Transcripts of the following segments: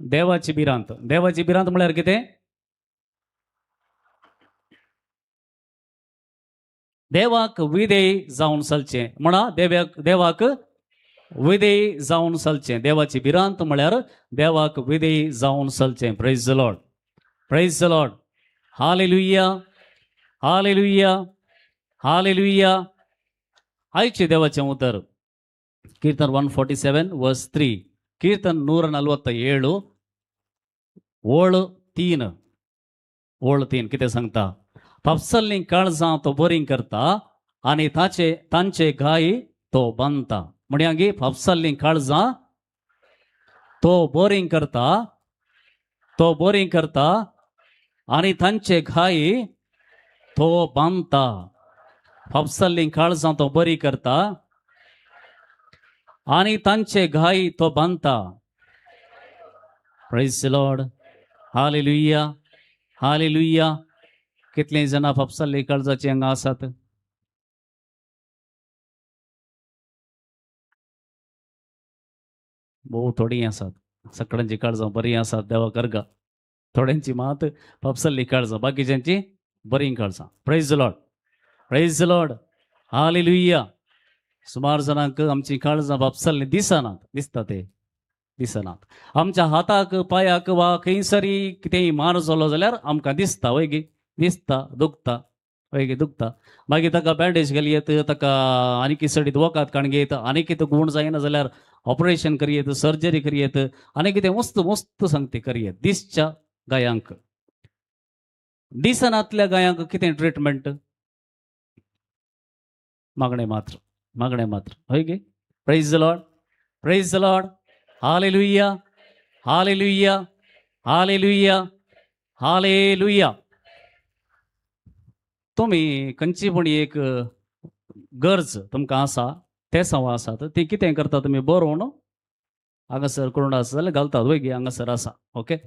देवाची भिरांत. देवाची भिरांत म्हळ्यार कितें? देवाक विधेय जावन चलचें. म्हणा देवाक विधेय जावन चलचें. देवाची भिरांत म्हळ्यार देवाक विधेय जावन चलचें. Praise the Lord, praise the Lord. Hallelujah, hallelujah, hallelujah. आयचे देवाचें उतर कीर्तन 147 वर्स 3. कीर्तन 147 ओळ 3. ओळ 3 कितें सांगता? पापसल्लीं काळजां तो बोरींग करता आनी तांचे घाई तो बांदता. म्हणया गे पापसल्लीं काळजां तो बोरींग करता, तो बोरींग करता आनी तांचे घाई तो बांदता. पापसल्लीं काळजां तो बरी करता आनी तांचे घाई तो बांदता. Praise the Lord. Hallelujah, hallelujah. कितले जाणां पापसल्लीं काळजाची हांगा आसात? भोव थोडीं आसात. सगळ्यांची काळजां बरीं आसात. देवा करगा. थोड्यांची मात पापसल्लीं काळजां, बाकीच्यांची बरीं काळजां. Praise the Lord, praise the Lord. Hallelujah. सुमार जाणांक आमची काळजां पापसल्लीं दिसनात. दिसता ते दिसनात. आमच्या हाताक पायाक वा खंयसरी कितेंय मार जालो जाल्यार आमकां दिसता. वय गे दिसता, दुखता. वय गे दुखता. मागीर ताका बँडेज घालयत, ताका आनी किसडीत वखद काणगेत, आनी कितें गुण जायना जाल्यार ऑपरेशन करियेत, सर्जरी करियेत, आनी कितें मस्त मस्त सांगते करियेत. दिसच्या गायांक, दिसनातल्या गायांक कितें ट्रिटमेंट? मागणे मात्र, मागणे मात्र. हय गे. Praise the Lord, praise the Lord. Hallelujah, hallelujah, hallelujah, hallelujah. तुम्ही खंयची पण एक गरज तुमकां आसा, ते सवा आसात, ती कितें करता तुमी? बरोवन हांगासर कोण आसा जाल्यार घालतात. वय गे हांगासर आसा. ओके.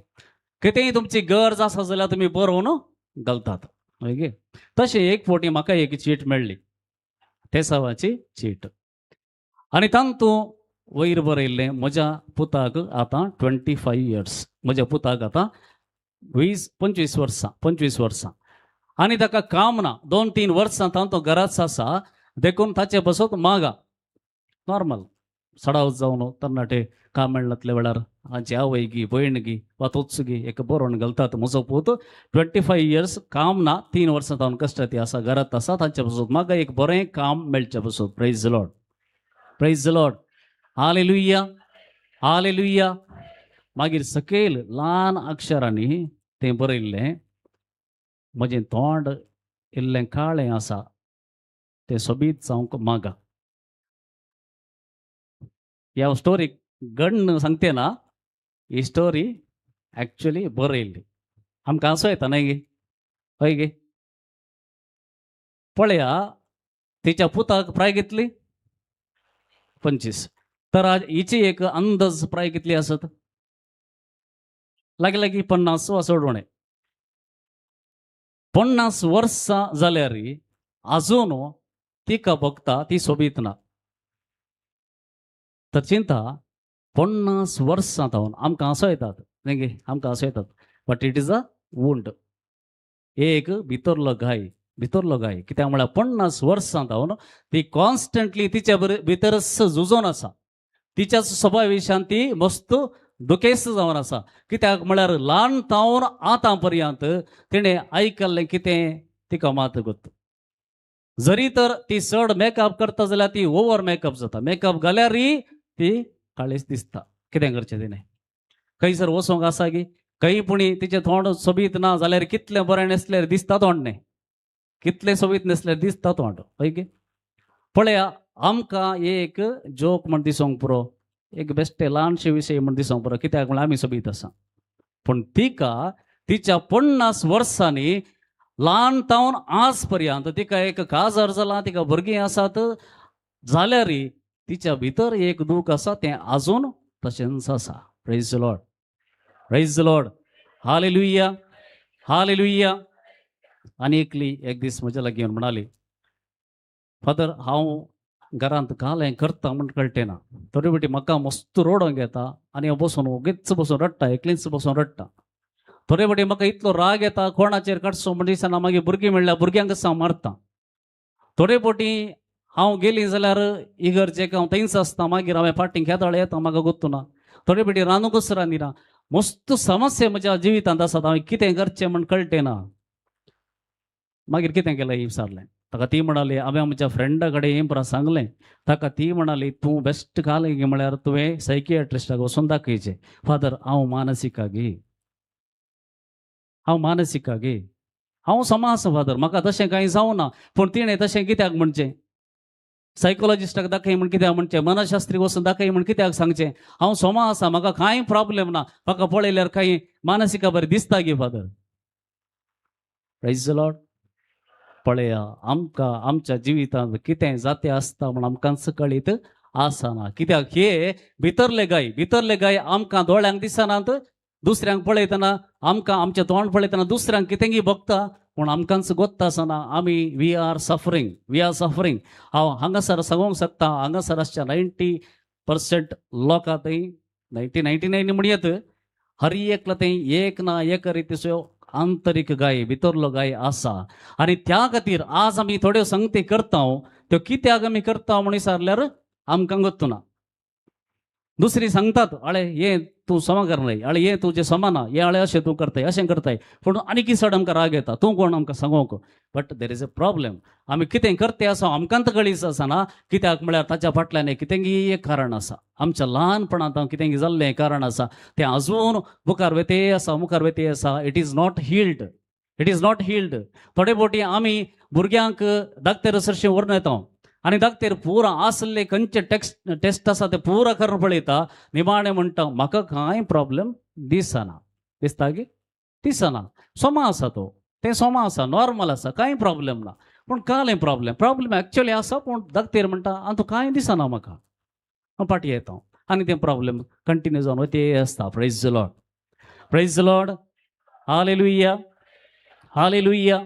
कितेंय तुमची गरज आसा जाल्यार तुमी बरोवन घालतात. हय गे. तशें एक फावटी म्हाका एक चीट मेळ्ळी, ते सवाची चीट. आनी तांतूं वयर बरयल्लें म्हज्या पुताक आतां 25 इयर्स. म्हज्या पुताक आतां 25 वर्सां. आनी ताका काम ना. 2-3 वर्सां तांतो घराच आसा. देखून ताचे बसत मागा. नॉर्मल सडाव जावन तरणाटे काम मेळनातल्या वेळार हांची आवय गी, भयण गी वा तोच गी एक बरोवन घालतात. म्हजो पूत 25 इयर्स काम ना. 3 वर्सां तावन कश्टाती आसा, घरात आसा. तांचे बसत म्हाका एक बरें काम मेळचें बसत. Praise the Lord, praise the Lord. Hallelujah, hallelujah. मागीर सकयल ल्हान अक्षरांनी तें बरयल्लें, म्हजें तोंड इल्लें काळें आसा, तें सोबीत जावंक मागा. ह्या स्टोरी गण सांगते ना, ही स्टोरी ऍक्च्युअली बरयल्ली. आमकां हांसो येता न्हय गे? हय गे. पळया, तिच्या पुताक प्राय कितली? 25. तर आज हिची एक अंदाज प्राय कितली आसत? लागी लागी 50 वा सोडवणे. 50 वर्सां जाल्यार अजून तिका बघता ती सोबीत ना. तर चिंता 50 वर्सां जावन आमकां हांसो येतात न्ही गे? आमकां हांसो येतात. But it is a wound. एक भितरलो घाय, भितरलो घाय. कित्याक म्हळ्यार 50 वर्सां जावन ती कॉन्स्टंटली तिच्या भितरच झुजोन आसा. तिच्याच स्वभाविशान ती मस्त दुखेस्त जावन आसा. कित्याक म्हळ्यार ल्हान तावन आतां पर्यंत तिणें आयकल्लें कितें तिका मात गोत. जरी तर ती चड मेकअप करता जाल्यार ती ओवर मेकअप जाता. मेकअप घाल्यारय ती काळीच दिसता. कितें करचें तिणें? खंयसर वचोंक आसा गे? खंय पुणी तिचें तोंड सोबीत ना जाल्यार कितलें बरें न्हेसल्यार दिसता तोंड न्ही? कितलें सोबीत न्हेसल्यार दिसता तोंड. हय गे. पळया, आमकां एक जोक म्हण दिसोंक पुरो, एक बेश्टे ल्हानशे विशय म्हण दिसोंक पुरो. कित्याक म्हळ्यार आमी सोबीत आसा. पूण तिका तिच्या 50 वर्सांनी ल्हान तावन आज पर्यंत तिका एक काजार जाला, तिका भुरगीं आसात जाल्यारय तिच्या भितर एक दूख आसा, तें आजून तशेंच आसा. Praise the Lord, praise the Lord. Hallelujah, hallelujah. आनी एकली एक दीस म्हज्या लागीं येवन म्हणाली, फादर हांव घरांत कालें करता म्हण कळटे ना. थोडी बेटी म्हाका मस्त रोडोंक घेता आनी हांव बसून उगीच बसून रडटा, एकलींच बसून रडटा. थोडे फावटी म्हाका इतलो राग येता कोणाचेर काडचो म्हणजे दिसना, मागीर भुरगीं म्हणल्यार भुरग्यांक हांव मारता. थोडे फावटी हांव गेलीं जाल्यार इगर्जेक हांव थंयच आसता, मागीर हांवें फाटीं केदळ येता म्हाका गोत्तू ना. थोडे फावटी रांदूंकच रांदिना. मस्त समस्या म्हज्या जिवितांत आसात. हांवें कितें करचें म्हण कळटें ना. मागीर कितें केलें विचारलें. ताका ती म्हणाली, हांवें आमच्या फ्रेंडा कडेन हें सांगलें. ताका ती म्हणाली, तूं बेस्ट काल घे म्हळ्यार तुवें सायकियाट्रिस्टाक वचून दाखयचें. फादर हांव मानसिका घे, हांव मानसिका घे, हांव समा आसा फादर, म्हाका तशें कांय जावना. पूण तिणें तशें कित्याक म्हणचें? सायकोलॉजिस्टाक दाखय म्हण कित्याक म्हणचें? मनशास्त्री वचून दाखय म्हण कित्याक सांगचें? हांव सोमा आसा, म्हाका कांय प्रॉब्लेम ना, म्हाका पळयल्यार कांय मानसिका बरें दिसता गे फादर. Praise the Lord. पळया, आमकां आमच्या जिवितांत कितें जातें आसता म्हण आमकांच कळीत आसना. कित्याक हे भितरले गाय आमकां दोळ्यांक दिसनात. दुसऱ्यांक पळयतना आमकां आमचें तोंड पळयतना दुसऱ्यांक कितेंय बघता पूण आमकांच गोत्त आसना. आमी वी आर सफरींग. हांव हांगासर सांगूंक शकता, हांगासर आसच्या 90% लोकां थंय 99 म्हणयत हर एकलो थंय एक ना एक रितीचो आंतरीक गाय, भितरलो गाय आसा. आनी त्या खातीर आज आमी थोड्यो संगती करता. त्यो कित्याक आमी करता म्हण विचारल्यार आमकां गोत्तू ना. दुसरी सांगतात, अळे हे तूं समा करनाय, अळे हे तुजें समा, हे अळे अशें तूं करताय, अशें करताय. पूण आनी चड आमकां राग येता, तूं कोण आमकां सांगोंक? But there is a problem. आमी कितें करते आसा आमकांत कळीच आसना. कित्याक म्हळ्यार ताच्या फाटल्यान कितेंय एक कारण आसा. आमच्या ल्हानपणांत कितेंय जाल्लें कारण आसा. तें अजून मुखार वेते आसा. It is not healed. थोडे फावटी आमी भुरग्यांक धाकटे सरशें व्हरून येता आनी धाकटेर पुरा आसले खंयचे टेस्ट आसा ते पुरा करून पळयता. निमाणें म्हणटा म्हाका कांय प्रॉब्लेम दिसना. दिसता गे? दिसना. सोमा आसा तो, तें सोमा आसा, नॉर्मल आसा, कांय प्रॉब्लेम ना. पूण कालें प्रॉब्लेम एक्चुअली आसा. पूण धाकटेर म्हणटा आतां कांय दिसना म्हाका. हांव फाटीं येता आनी तें प्रॉब्लेम कंटिन्यू जावन वते आसता. Praise the Lord. Praise the Lord. Hallelujah. Hallelujah.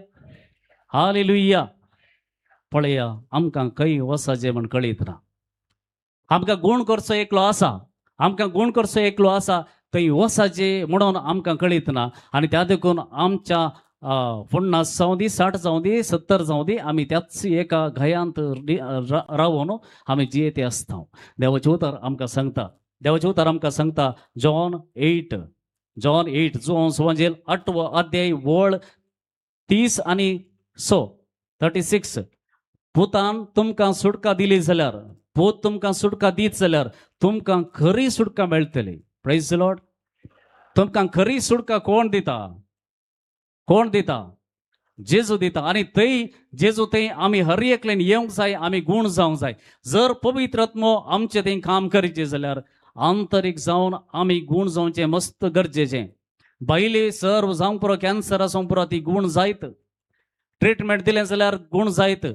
Hallelujah. पळया, आमकां खंय वचचें म्हण कळीत ना. आमकां गूण करचो एकलो आसा, थंय वचचें म्हणून आमकां कळीत ना. आनी त्या देखून आमच्या 50 जावं दी, 60 जावं दी, 70 जावं दी, आमी त्याच एका घयांत रावून आमी जियेते आसता. देवाचें उतर आमकां सांगता जॉन 8 सुवांजेर 8वो अध्याय वळ 30 आनी 36. पुतान तुमकां सुटका दिली जाल्यार, पूत तुमकां सुटका दीत जाल्यार तुमकां खरी सुटका मेळटली. Praise the Lord. तुमकां खरी सुटका कोण दिता? जेजू दिता. आनी थंय जेजू थंय आमी हर एकल्यान येवंक जाय, आमी गूण जावंक जाय. जर पवित्र आत्मो आमचे थंय काम करचें जाल्यार आंतरीक जावन आमी गूण जावचें मस्त गरजेचें. भायली सर्व जावंक पुरो, कॅन्सर आसूंक पुरो, ती गूण जायत. ट्रिटमेंट दिलें जाल्यार गूण जायत.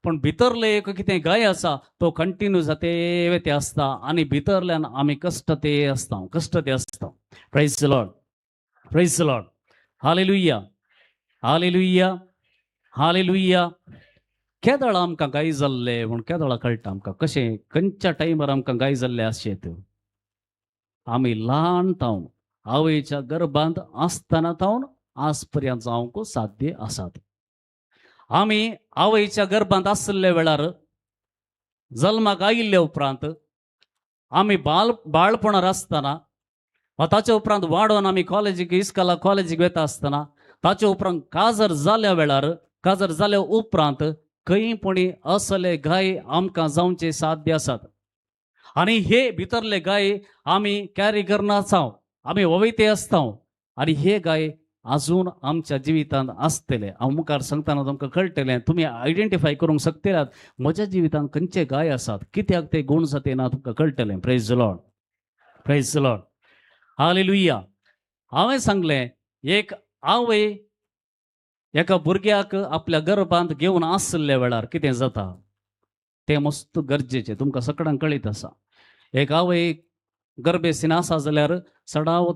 पण भितरले एक कितें गाय आसा तो कंटिन्यू जाते वेते आसता. आनी भितरल्यान आमी कश्ट ते आसता. Praise the Lord. हालेलुया. केदळ आमकां गाय जाल्ले म्हूण केदळ कळटा आमकां. कशें खंयच्या टायमार आमकां गाय जाल्ले आसचेत. आमी ल्हान तावन आवयच्या गर्भांत आसतना तावन आज पर्यंत जावंक साध्य आसात. आमी आवयच्या गर्भांत आसले वेळार जल्माक आयिल्ले उपरांत आमी बाळपणांत आसतना, ताचे उपरांत वाडोवन आमी कॉलेजीक वता आसतना, ताचे उपरांत काजर जाल्या उपरांत खंयपणी असले गाय आमकां जावचे साध्य आसात. आनी हे भितरले गाय आमी कॅरी करना आसा, आमी वयते आसता. आनी हे गाय अजून आमच्या जिवितांत आसतले. हांव मुखार सांगतना तुमकां कळटलें, तुमी आयडेंटिफाय करूंक शकतल्यात म्हज्या जिवितांत खंयचे गाय आसात, कित्याक ते गूण जाते ना तुमकां कळटलें. Praise the Lord. हालेलुया. हांवें सांगलें, एक आवय एका भुरग्याक आपल्या गर्भांत घेवन आसले वेळार कितें जाता तें मस्त गरजेचें. तुमकां सगळ्यांक कळीत आसा. एक आवय गर्भेसीन आसा जाल्यार चडाव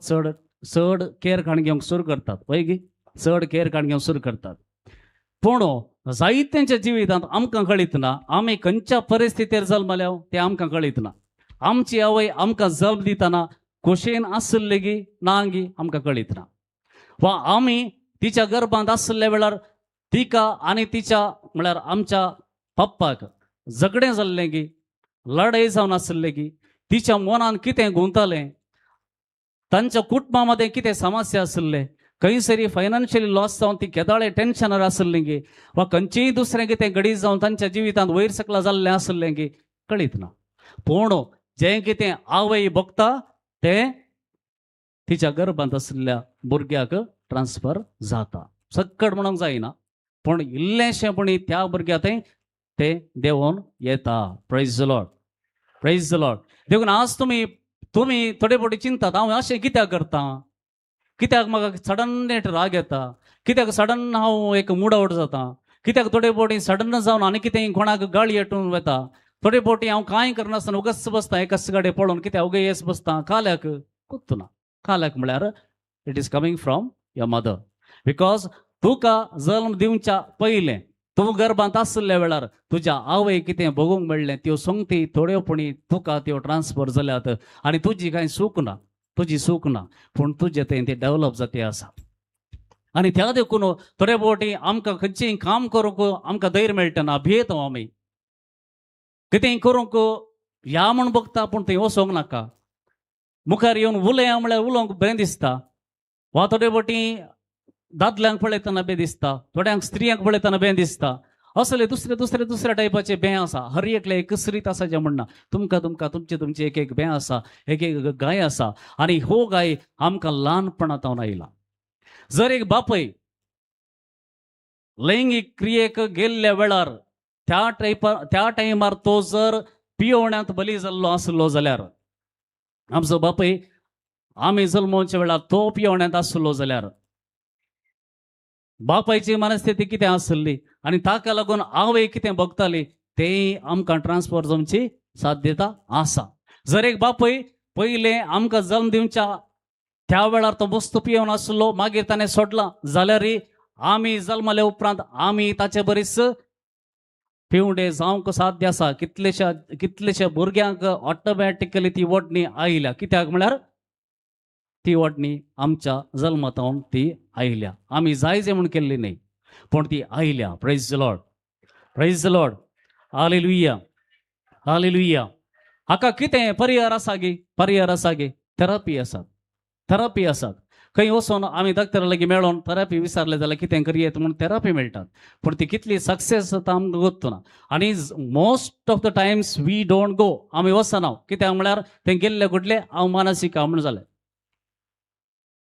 चड केअर घेवंक सुरू करतात. पळय गी, चड केअर घेवंक सुरू करतात. पूण जायत्यांच्या जिवितांत आमकां कळीतना आमी खंयच्या परिस्थितीर जल्मल्या तें आमकां कळीतना आमची आवय आमकां जल्म दितना खोशयेन आसली गी ना गी आमकां कळीतना वा आमी तिच्या गर्भांत आसल्या वेळार तिका आनी तिच्या म्हळ्यार आमच्या पप्पाक झगडें जाल्लें गी लढाई जावन आसले गी तिच्या मनान कितें गुंतलें तांच्या कुटुंबा मदें कितें समस्या आसले खंयसरी फायनान्शियली लॉस जावन ती केदाळे टेन्शनार आसली गी वा खंयचेय दुसरें कितें घडी जावन तांच्या जिवितांत वयर सकला जाल्लें आसलें गी कळीत ना पूण जें कितें आवय भोगता तें तिच्या गर्भांत आसलेल्या भुरग्याक ट्रान्सफर जाता सक्कड म्हणूंक जायना पूण इल्लेशेपणी त्या भुरग्याक तें देंवोन येता praise the Lord praise the Lord देखून आज तुम्ही थोडे फावटी चिंतात हांव अशें कित्याक करता कित्याक म्हाका सडन राग येता कित्याक सडन हांव एक मूड आउट जाता कित्याक थोडे फावटी सडन जावन आनी कितें कोणाक गाळी येटून वता थोडे फावटी हांव कांय करनासतना उगच बसता एकाच गाडये पळोवन कित्याक उगे येस बसता काल्याक कुत्तुना काल्याक म्हळ्यार it is coming from your mother because तुका जल्म दिवच्या पयलें तूं गर्भांत आसल्या वेळार तुज्या आवय कितें भोगूंक मेळ्ळें त्यो सोंगती थोड्योपणी तुका त्यो ट्रान्सफर जाल्यात आनी तुजी कांय चूक ना तुजी चूक ना पूण तुजें तें डेव्हलप जाते आसा आनी त्या देखून थोडे फावटी आमकां खंयचेंय काम करूंक आमकां धैर्य मेळटना भियेता आमी कितेंय करूंक या म्हूण बघता पूण थंय वचोंक नाका मुखार येवन उलया म्हळ्यार उलोवंक बरें दिसता वा थोडे फावटी दादल्यांक पळयतना बें दिसता थोड्यांक स्त्रियांक पळयतना बें दिसता असले दुसऱ्या टायपाचे बें आसा हर एकले एकसरीत आसा जें म्हणना तुमकां तुमचे एक बें आसा एक गाय आसा आनी हो गाय आमकां ल्हानपणांतावन आयला जर एक बापय लैंगीक क्रियेक गेल्ल्या वेळार त्या टायमार तो जर पियोवण्यांत बली जाल्लो आसलो जाल्यार आमचो बापय आमी जल्मोवच्या वेळार तो पियोवण्यांत आसलो जाल्यार बापायची मनस्थिती कितें आसली आनी ताका लागून आवय कितें भोगताली तें आमकां ट्रान्सफर जावची साध्यता आसा जर एक बापय पयलें आमकां जल्म दिवच्या त्या वेळार तो मस्त पियोवन आसलो मागीर ताणें सोडला जाल्यारय आमी जल्मल्या उपरांत आमी ताचे बरीच पिवडे जावंक साध्य आसा कितलेशा भुरग्यांक ऑटोमॅटिकली ती ओडणी आयल्या कित्याक म्हळ्यार ती ओडणी आमच्या जल्मतावन ती आयल्या आमी जाय जे म्हूण केल्ली न्ही पूण ती आयल्या praise the Lord praise the Lord hallelujah hallelujah हाका कितें परिहार आसा गे थेरपी आसात खंय वचोन आमी डॉक्टरा लागीं मेळोन थेरपी विचारले जाल्यार कितें करियेत म्हूण थेरपी मेळटात पूण ती कितली सक्सेस जाता आमकां गोत्तुना आनी most of the times we don't go आमी वचना कित्याक म्हळ्यार थंय गेल्ले गुडले हांव मानसीक म्हण जालें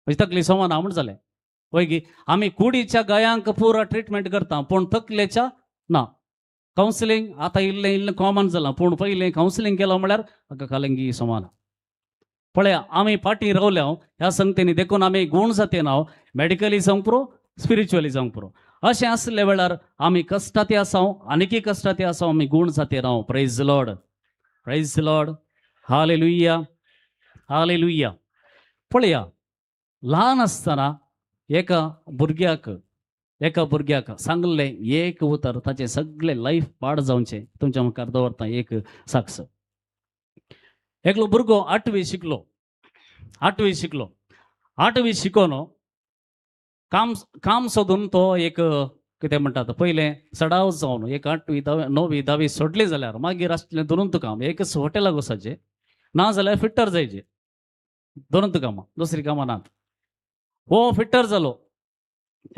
तकली समान म्हण जालें पळय गी आमी कुडीच्या गायांक पुरो ट्रिटमेंट करता पूण तकलेच्या ना कावन्सिलींग आतां इल्लें कॉमन जालां पूण पयलें कावन्सिलींग केलो म्हळ्यार हाका कालंगी समान पळया आमी फाटीं रावल्या ह्या संगतींनी देखून आमी गूण जातीन हांव मेडिकली जावंक पुरो स्पिरिच्युअली जावंक पुरो अशें आसले वेळार आमी कश्टांती आसांव आनीकय कश्टांती आसांव आमी गूण जातीन हांव praise the Lord hallelujah hallelujah पळया ल्हान आसतना एका भुरग्याक सांगलें एक उतर ताचें सगळें लायफ पाड जावचें तुमच्या मुखार दवरता एक साक्ष एकलो भुरगो 8वी शिकलो 8वी शिकोन काम सोदून तो एक कितें म्हणटात पयलें सडाव जावन एक 8वी 9वी 10वी सोडली जाल्यार मागीर आसलें दुरुंत काम एकच हॉटेलाक वचचें ना जाल्यार फिट्टर जायचें दुरुंत कामां दुसरी कामां नात हो फिट्टर जालो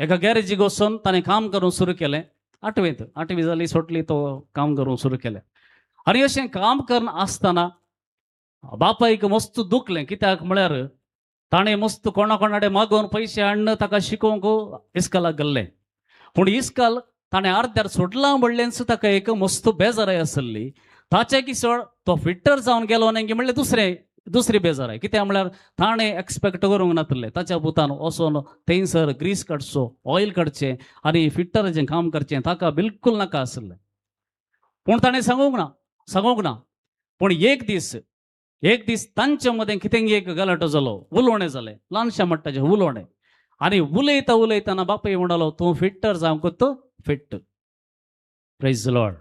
एका गॅरेजीक वचून ताणें काम करूंक सुरू केलें 8वी जाली सोडली तो काम करूंक सुरू केलें आनी अशें काम करना आसतना बापायक मस्त दुखलें कित्याक म्हळ्यार ताणें मस्त कोणाकडेन मागोवन पयशे हाडून ताका शिकोवंक इस्कॉलाक गेल्लें पूण इस्कॉल ताणें अर्द्यार सोडलां म्हणलेंच ताका एक मस्त बेजाराय आसली ताचे किसोड तो फिट्टर जावन गेलो न्ही म्हणल्यार दुसरी बेजाराय कित्याक म्हळ्यार ताणें एक्सपेक्ट करूंक नासलें ताच्या पुतान वचोन थंयसर ग्रीस काडचो ऑयल काडचें आनी फिट्टराचें काम करचें ताका बिलकूल नाका आसलें पूण ताणें सांगूंक ना पूण एक दीस तांचे मदें कितें एक गलाटो जालो उलोवणें जालें ल्हानशा मट्टाचें उलोवणें आनी उलयतना बापाय म्हणलो तूं फिट्टर जावंक fit praise the Lord,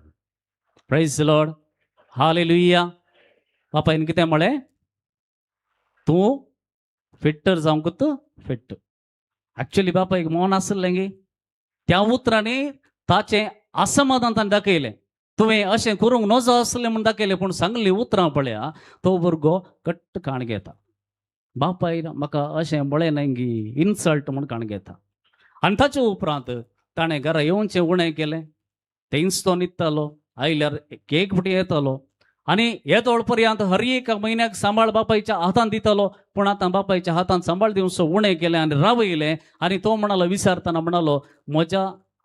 praise the Lord, hallelujah. बापायन कितें म्हळें? तूं फिट्टर जावंक तूं फिट्ट. ऍक्च्युअली बापायक मौन आसलें गे. त्या उतरांनी ताचें असमाधान ताणें दाखयलें. तुवें अशें करूंक नजो आसलें म्हूण दाखयलें, पूण सांगली उतरां पळया तो भुरगो कट्ट काण घेता. बापायन म्हाका अशें म्हळें न्हय गी, इन्सल्ट म्हूण काण घेता. आनी ताचे उपरांत ताणें घरा येवचें उणें केलें. तेंच तो न्हिदतालो, आयल्यार एक फावटी येतालो आनी येतोळ पर्यंत हर एक म्हयन्याक सांबाळ बापायच्या हातान दितालो. पूण आतां बापायच्या हातान सांबाळ दिवचो उणें केलें आनी रावयलें. आनी तो म्हणालो, विचारतना म्हणालो,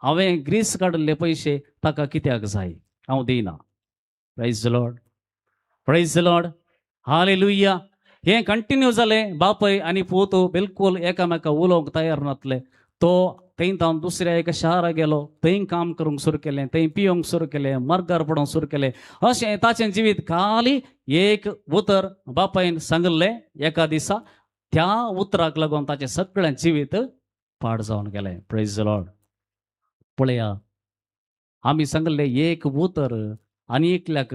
हांवें ग्रीस काडिल्ले पयशे ताका कित्याक जाय? हांव दिना. Praise the Lord, praise the Lord, hallelujah. हें कंटिन्यू जालें. बापय आनी पूत बिलकूल एकामेका उलोवंक तयार नासले. तो थंय तावन दुसऱ्या एका शाराक गेलो, थंय काम करूंक सुरू केलें, थंय पियोंक सुरू केलें, मार्गार पडोवंक सुरू केलें. अशें ताचें जिवीत खाली एक उतर बापायन सांगलें एका दिसा. त्या उतराक लागून ताचें सगळें जिवीत पाड जावन गेलें. Praise the Lord. पळया, आमी सांगलें एक उतर आनी एकल्याक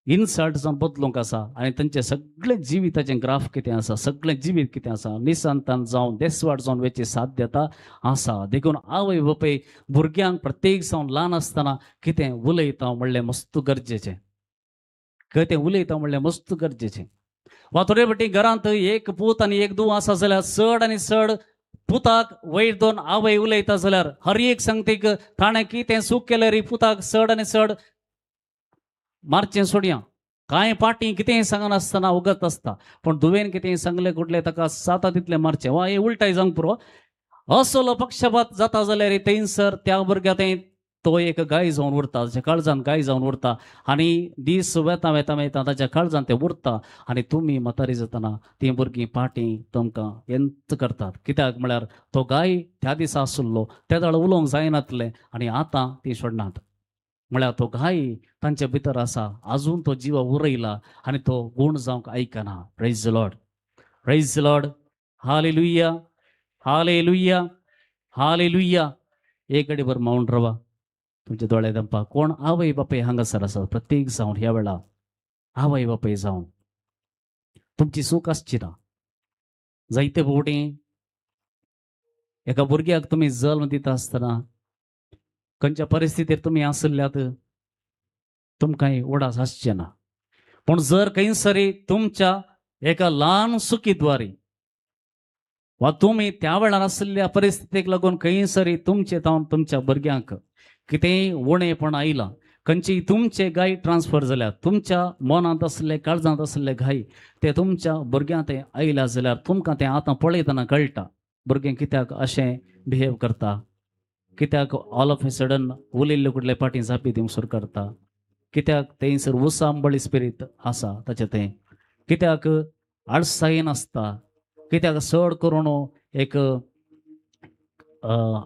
इन्सल्ट जावन बदलूंक आसा आनी तांचें सगळें जिविताचें ग्राफ कितें आसा, सगळें जिवीत कितें आसा, निसंतान जावन देसवाड जावन वेची साध्यता आसा. देखून आवय बापूय भुरग्यांक प्रत्येक जावन ल्हान आसतना कितें उलयता म्हणलें मस्त गरजेचें. कितें उलयता म्हणलें मस्त गरजेचें. वा थोडे फावटी घरांत एक पूत आनी एक धूव आसा जाल्यार चड आनी चड पुताक वयर दोन आवय उलयता जाल्यार हर एक सांगतीक ताणें कितें चूक केल्यार पुताक चड आनी चड मारचें सोडया. कांय पाटी कितेंय सांगनासतना उगत आसता, पूण धुवेन कितेंय सांगलें कुठलें ताका जाता तितलें मारचें. वा हे उलटाय जावंक पुरो. असलो पक्षपात जाता जाल्यार थंयसर त्या भुरग्याक तो एक गाय जावन उरता, ताच्या काळजान गाय जावन उरता आनी दीस वेता वेता वेता ताच्या काळजान तें उरता. आनी तुमी म्हातारी जातना तीं भुरगीं पाटी तुमकां येंत करतात. कित्याक म्हळ्यार तो गाय त्या दिसा आसलो त्या दाळ उलोवंक जायनासलें आनी आतां ती सोडनात. म्हळ्यार तो गाय तांचे भितर आसा, आजून तो जिवा उरयला आनी तो गूण जावंक आयकना. Praise the Lord, praise the Lord, hallelujah, hallelujah, hallelujah. एक घडीभर मौन रावा, तुमचे दोळे दंपा. कोण आवय बापूय हांगासर आसा प्रत्येक जावन ह्या वेळा आवय बापूय जावन तुमची सूख आसची ना. जायते फावटी एका भुरग्याक तुमी जल्म दिता आसतना खंयच्या परिस्थितीर तुमी आसल्यात तुमकांय उडास आसचें ना. पूण जर खंयसरी तुमच्या एका ल्हान चुकीद्वारे वा तुमी त्या वेळार आसलेल्या परिस्थितीक लागून खंयसरी तुमचे तावन तुमच्या भुरग्यांक कितेंय उणेपण आयलां, खंयचीय तुमचे गाय ट्रान्सफर जाल्यात, तुमच्या मनांत आसले काळजांत आसले गाय ते तुमच्या भुरग्यांक ते आयल्या जाल्यार तुमकां तें आतां पळयतना कळटा भुरगें कित्याक अशें बिहेव करता, कित्याक ऑल ऑफ ए सडन उलयल्ले कुठले पाटी झापी दिवंक सुरू करता, कित्याक थंयसर उसांबळी स्पिरीट आसा ताचें तें, कित्याक आळसायेन आसता, कित्याक चड करून एक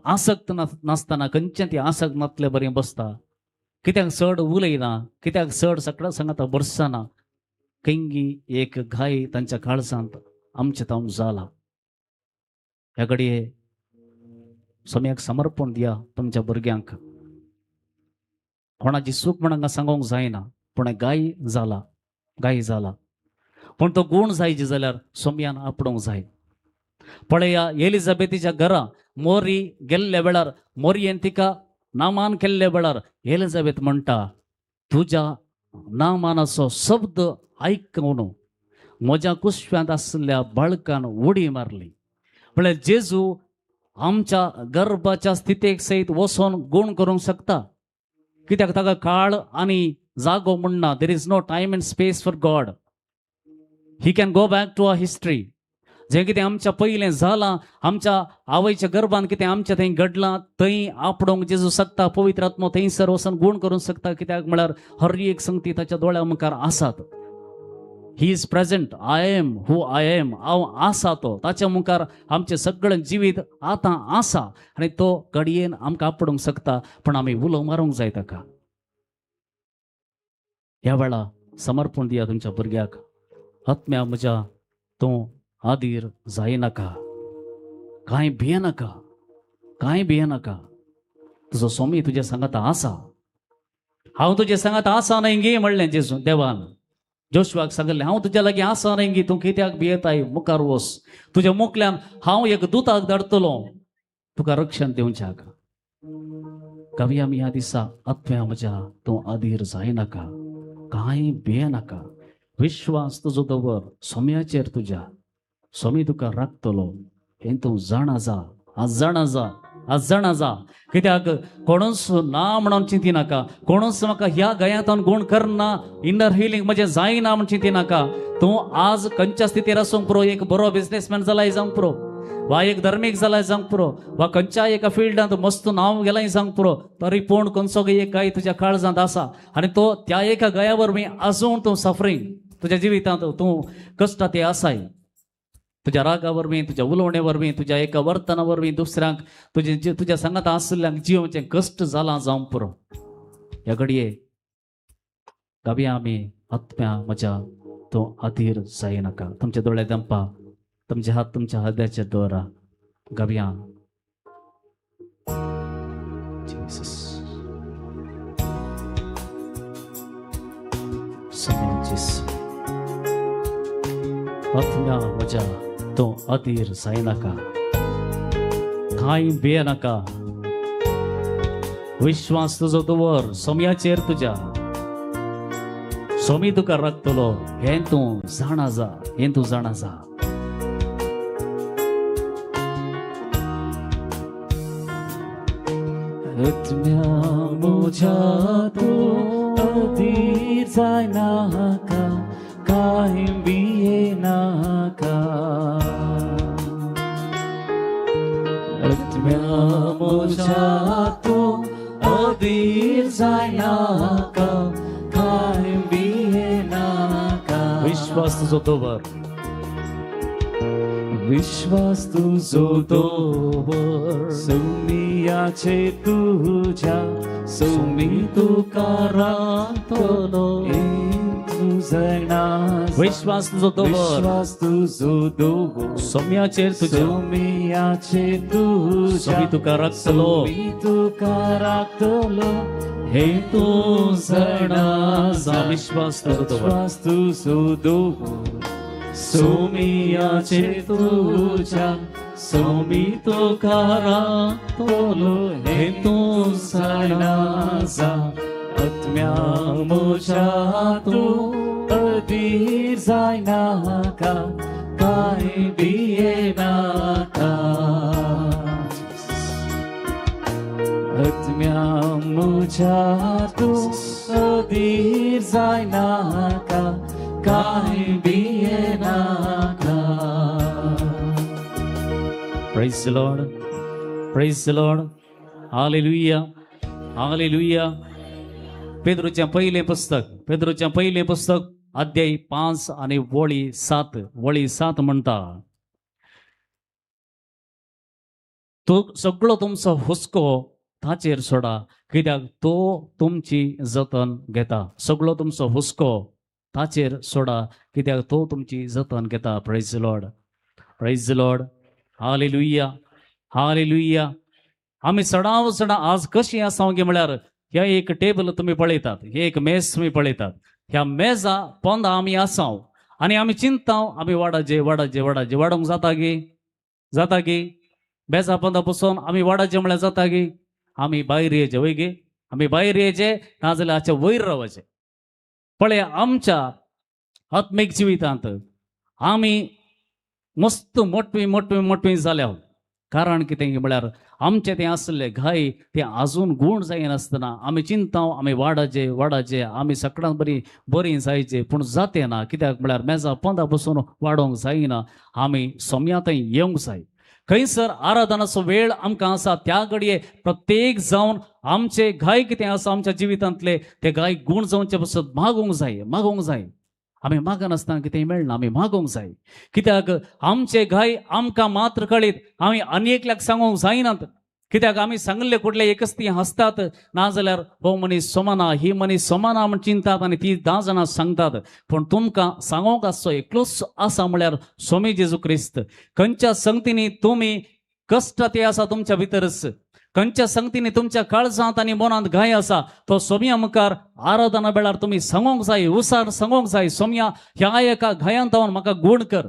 आसक्त नासतना खंयचें ती आसक्त नासले बरें बसता, कित्याक चड उलयना, कित्याक चड सगळ्या सांगता बरसना. खंयगी एक घाय तांच्या काळजांत आमचे तावन जाला. ह्या घडये सम्याक समर्पण दिया तुमच्या भुरग्यांक. कोणाची सूख म्हणून सांगूंक जायना, पूण गाय जाला, गाय जाला, पूण तो गूण जायचे जाल्यार सोम्यान आपणूंक जाय. पळया एलिझाबेथीच्या घरा मोरी गेल्ल्या वेळार मोरयेन तिका नामान केल्ल्या वेळार एलिझाबेथ म्हणटा, तुज्या नामानाचो शब्द आयकून म्हज्या कुशव्यांत आसलेल्या बाळकान उडी मारली. म्हळ्यार जेजू आमच्या गर्भाच्या स्थितीक सयत वचोन गूण करूंक शकता, कित्याक ताका काळ आनी जागो म्हणना. There is no time and space for God. He can go back to a history. जें कितें आमच्या पयलें जालां, आमच्या आवयच्या गर्भान कितें आमच्या थंय घडलां, थंय आपणूंक जेजू शकता. पवित्र आत्मो थंयसर वचून गूण करूंक शकता, कित्याक म्हळ्यार हर एक संगती ताच्या दोळ्या मुखार आसात. He is present. I am who I am. हांव आसा तो. ताच्या मुखार आमचें सगळें जिवीत आतां आसा आनी तो घडयेन आमकां आपणूंक शकता, पूण आमी उलो मारूंक जाय ताका. ह्या वेळा समर्पण दिया तुमच्या भुरग्याक. आत्म्या म्हज्या तूं आदीर जायनाका, कांय भियेनाका, कांय भियेनाका. तुजो स्वामी तुज्या सांगाता आसा. हांव तुजे सांगात आसा न्ही गे म्हणलें जेजू देवान जोशवाक सांगलें हांव तुज्या लागीं आसा न्ही गे तूं कित्याक भियेताय मुखार वच तुज्या मुखल्यान हांव एक दुताक धाडटलो तुका रक्षण दिवच्याक कवया ह्या दिसा आत्म्या म्हज्या तूं अधीर जायनाका कांय भियेनाका विश्वास तुजो दवर सोम्याचेर तुज्या सोमी तुका राखतलो हें तूं जाणा जा आज जाणा जा आज जाणा जा कित्याक कोणूच ना म्हणून चिंती नाका कोणूच म्हाका ह्या गयांतान गुण करना इनर हिलींग म्हजें जायना म्हण चिंती नाका तूं आज खंयच्या स्थितीर आसूंक पुरो एक बरो बिझनेसमॅन जालाय जावंक पुरो वा एक धर्मीक जालाय जावंक पुरो वा खंयच्याय एका फिल्डांत मस्त नांव गेलाय जावंक पुरो तरी पूण खंयचो एक गाय तुज्या काळजांत आसा आनी तो त्या एका गाया वरवीं आजून तूं सफरींग तुज्या जिवितांत तूं कश्टां ते आसाय तुज्या रागा वरवीं तुज्या उलोवणे वरवीं तुज्या एका वर्तना वरवीं दुसऱ्यांक तुज्या सांगात आसल्ल्यांक जिवचें कश्ट जालां जावंक पुरो ह्या घडये गावया आमी आत्म्या म्हज्या तूं अधीर जायनाका तुमचे दोळे दंपा तुमचे हात तुमच्या हृदयाचेर दवरा गावया जीसस आत्म्या म्हज्या तूं अधीर जायनाका कांय भियेनाका विश्वास तुजो दवर सोम्याचेर तुज्या सोमी तुका राखतलो हें तूं जाणा जा हें तूं जाणा जा आत्म्या म्हज्या तूं अधीर जायनाका कांय भियेनाका आत्म्या म्हज्या तूं अधीर जायनाका कांय भियेनाका विश्वास तुजो दवर विश्वास तुजो दवर सोमियाचे तुज्या सोमी तुका राखतलो विश्वास तुजो दवर विश्वास तुजो दवर सोम्याचेर तुज्या सोम्याचेर तुज्या सोमी तुका राखतलो सोमी तुका राखतलो हे तूं जाणा जा विश्वास तुजो दवर सोमियाचेर तुज्या सोमी तुका राखतलो हे तूं जाणा जा आत्म्या म्हज्या तूं अधीर जायनाका कांय भियेनाका आत्म्या म्हज्या तूं अधीर जायनाका कांय भियेनाका Praise the Lord. Praise the Lord. Hallelujah. Hallelujah. पेद्रोचें पयलें पुस्तक अध्याय 5 आणि वळी 7 म्हणटा तो सगळो तुमचो हुस्को ताचेर सोडा कित्याक तो तुमची जतन घेता सगळो तुमचो हुस्को ताचेर सोडा कित्याक तो तुमची जतन घेता praise the Lord hallelujah hallelujah आमी सडाव सडा आज कशी आसा गे म्हळ्यार ह्या एक टेबल तुम्ही पळयतात हे एक मेज तुम्ही पळयतात ह्या मेजा पोंद आमी आसाव आनी आमी चिंताव आमी वाडोवंक जाता गे मेजा पोंदा बसून आमी वाडाचे म्हळ्यार जाता गे आमी भायर येचे वय गे आमी भायर येचे नाजाल्यार हाचे वयर रावचे पळय आमच्या आत्मीक जिवितांत आमी मस्त मोटवी जाल्या कारण कितें म्हळ्यार आमचे तें आसले घाई ते आजून गुण जायनासतना आमी चिंताव आमी वाडाचे आमी सकाळां बरी जायचे पूण जाते ना कित्याक म्हळ्यार मेजा पोंदा बसून वाडोवंक जायना आमी सोम्या थंय येवंक जाय खंयसर आराधनाचो वेळ आमकां आसा त्या घडये प्रत्येक जावन आमचे घाय कितें आसा आमच्या जिवितांतले ते घाय गुण जावचे पासून मागोवंक जाय आमी मागनासतना कितें मेळना आमी मागोवंक जाय कित्याक आमचे घाय आमकां मात्र कळीत आमी आनी एकल्याक सांगोवंक जायनात कित्याक आमी सांगले कुठले एकच ती हसतात नाजाल्यार हो मनीस सोमाना ही मनीस सोमाना म्हण चिंतात आनी ती 10 जाणां सांगतात पूण तुमकां सांगोवंक आसचो एकलोच आसा म्हळ्यार स्वामी जेजू क्रिस्त खंयच्या संगतींनी तुमी कश्ट ते आसा तुमच्या भितरच खंयच्या संगतीने तुमच्या काळजांत आणि मनांत घाय असा तो सोम्या मुखार आराधना वेळार तुम्ही सांगोंक जाय, उसार सांगोंक जाय, सोम्या ह्या एका घायांत हांव म्हाका गूण कर.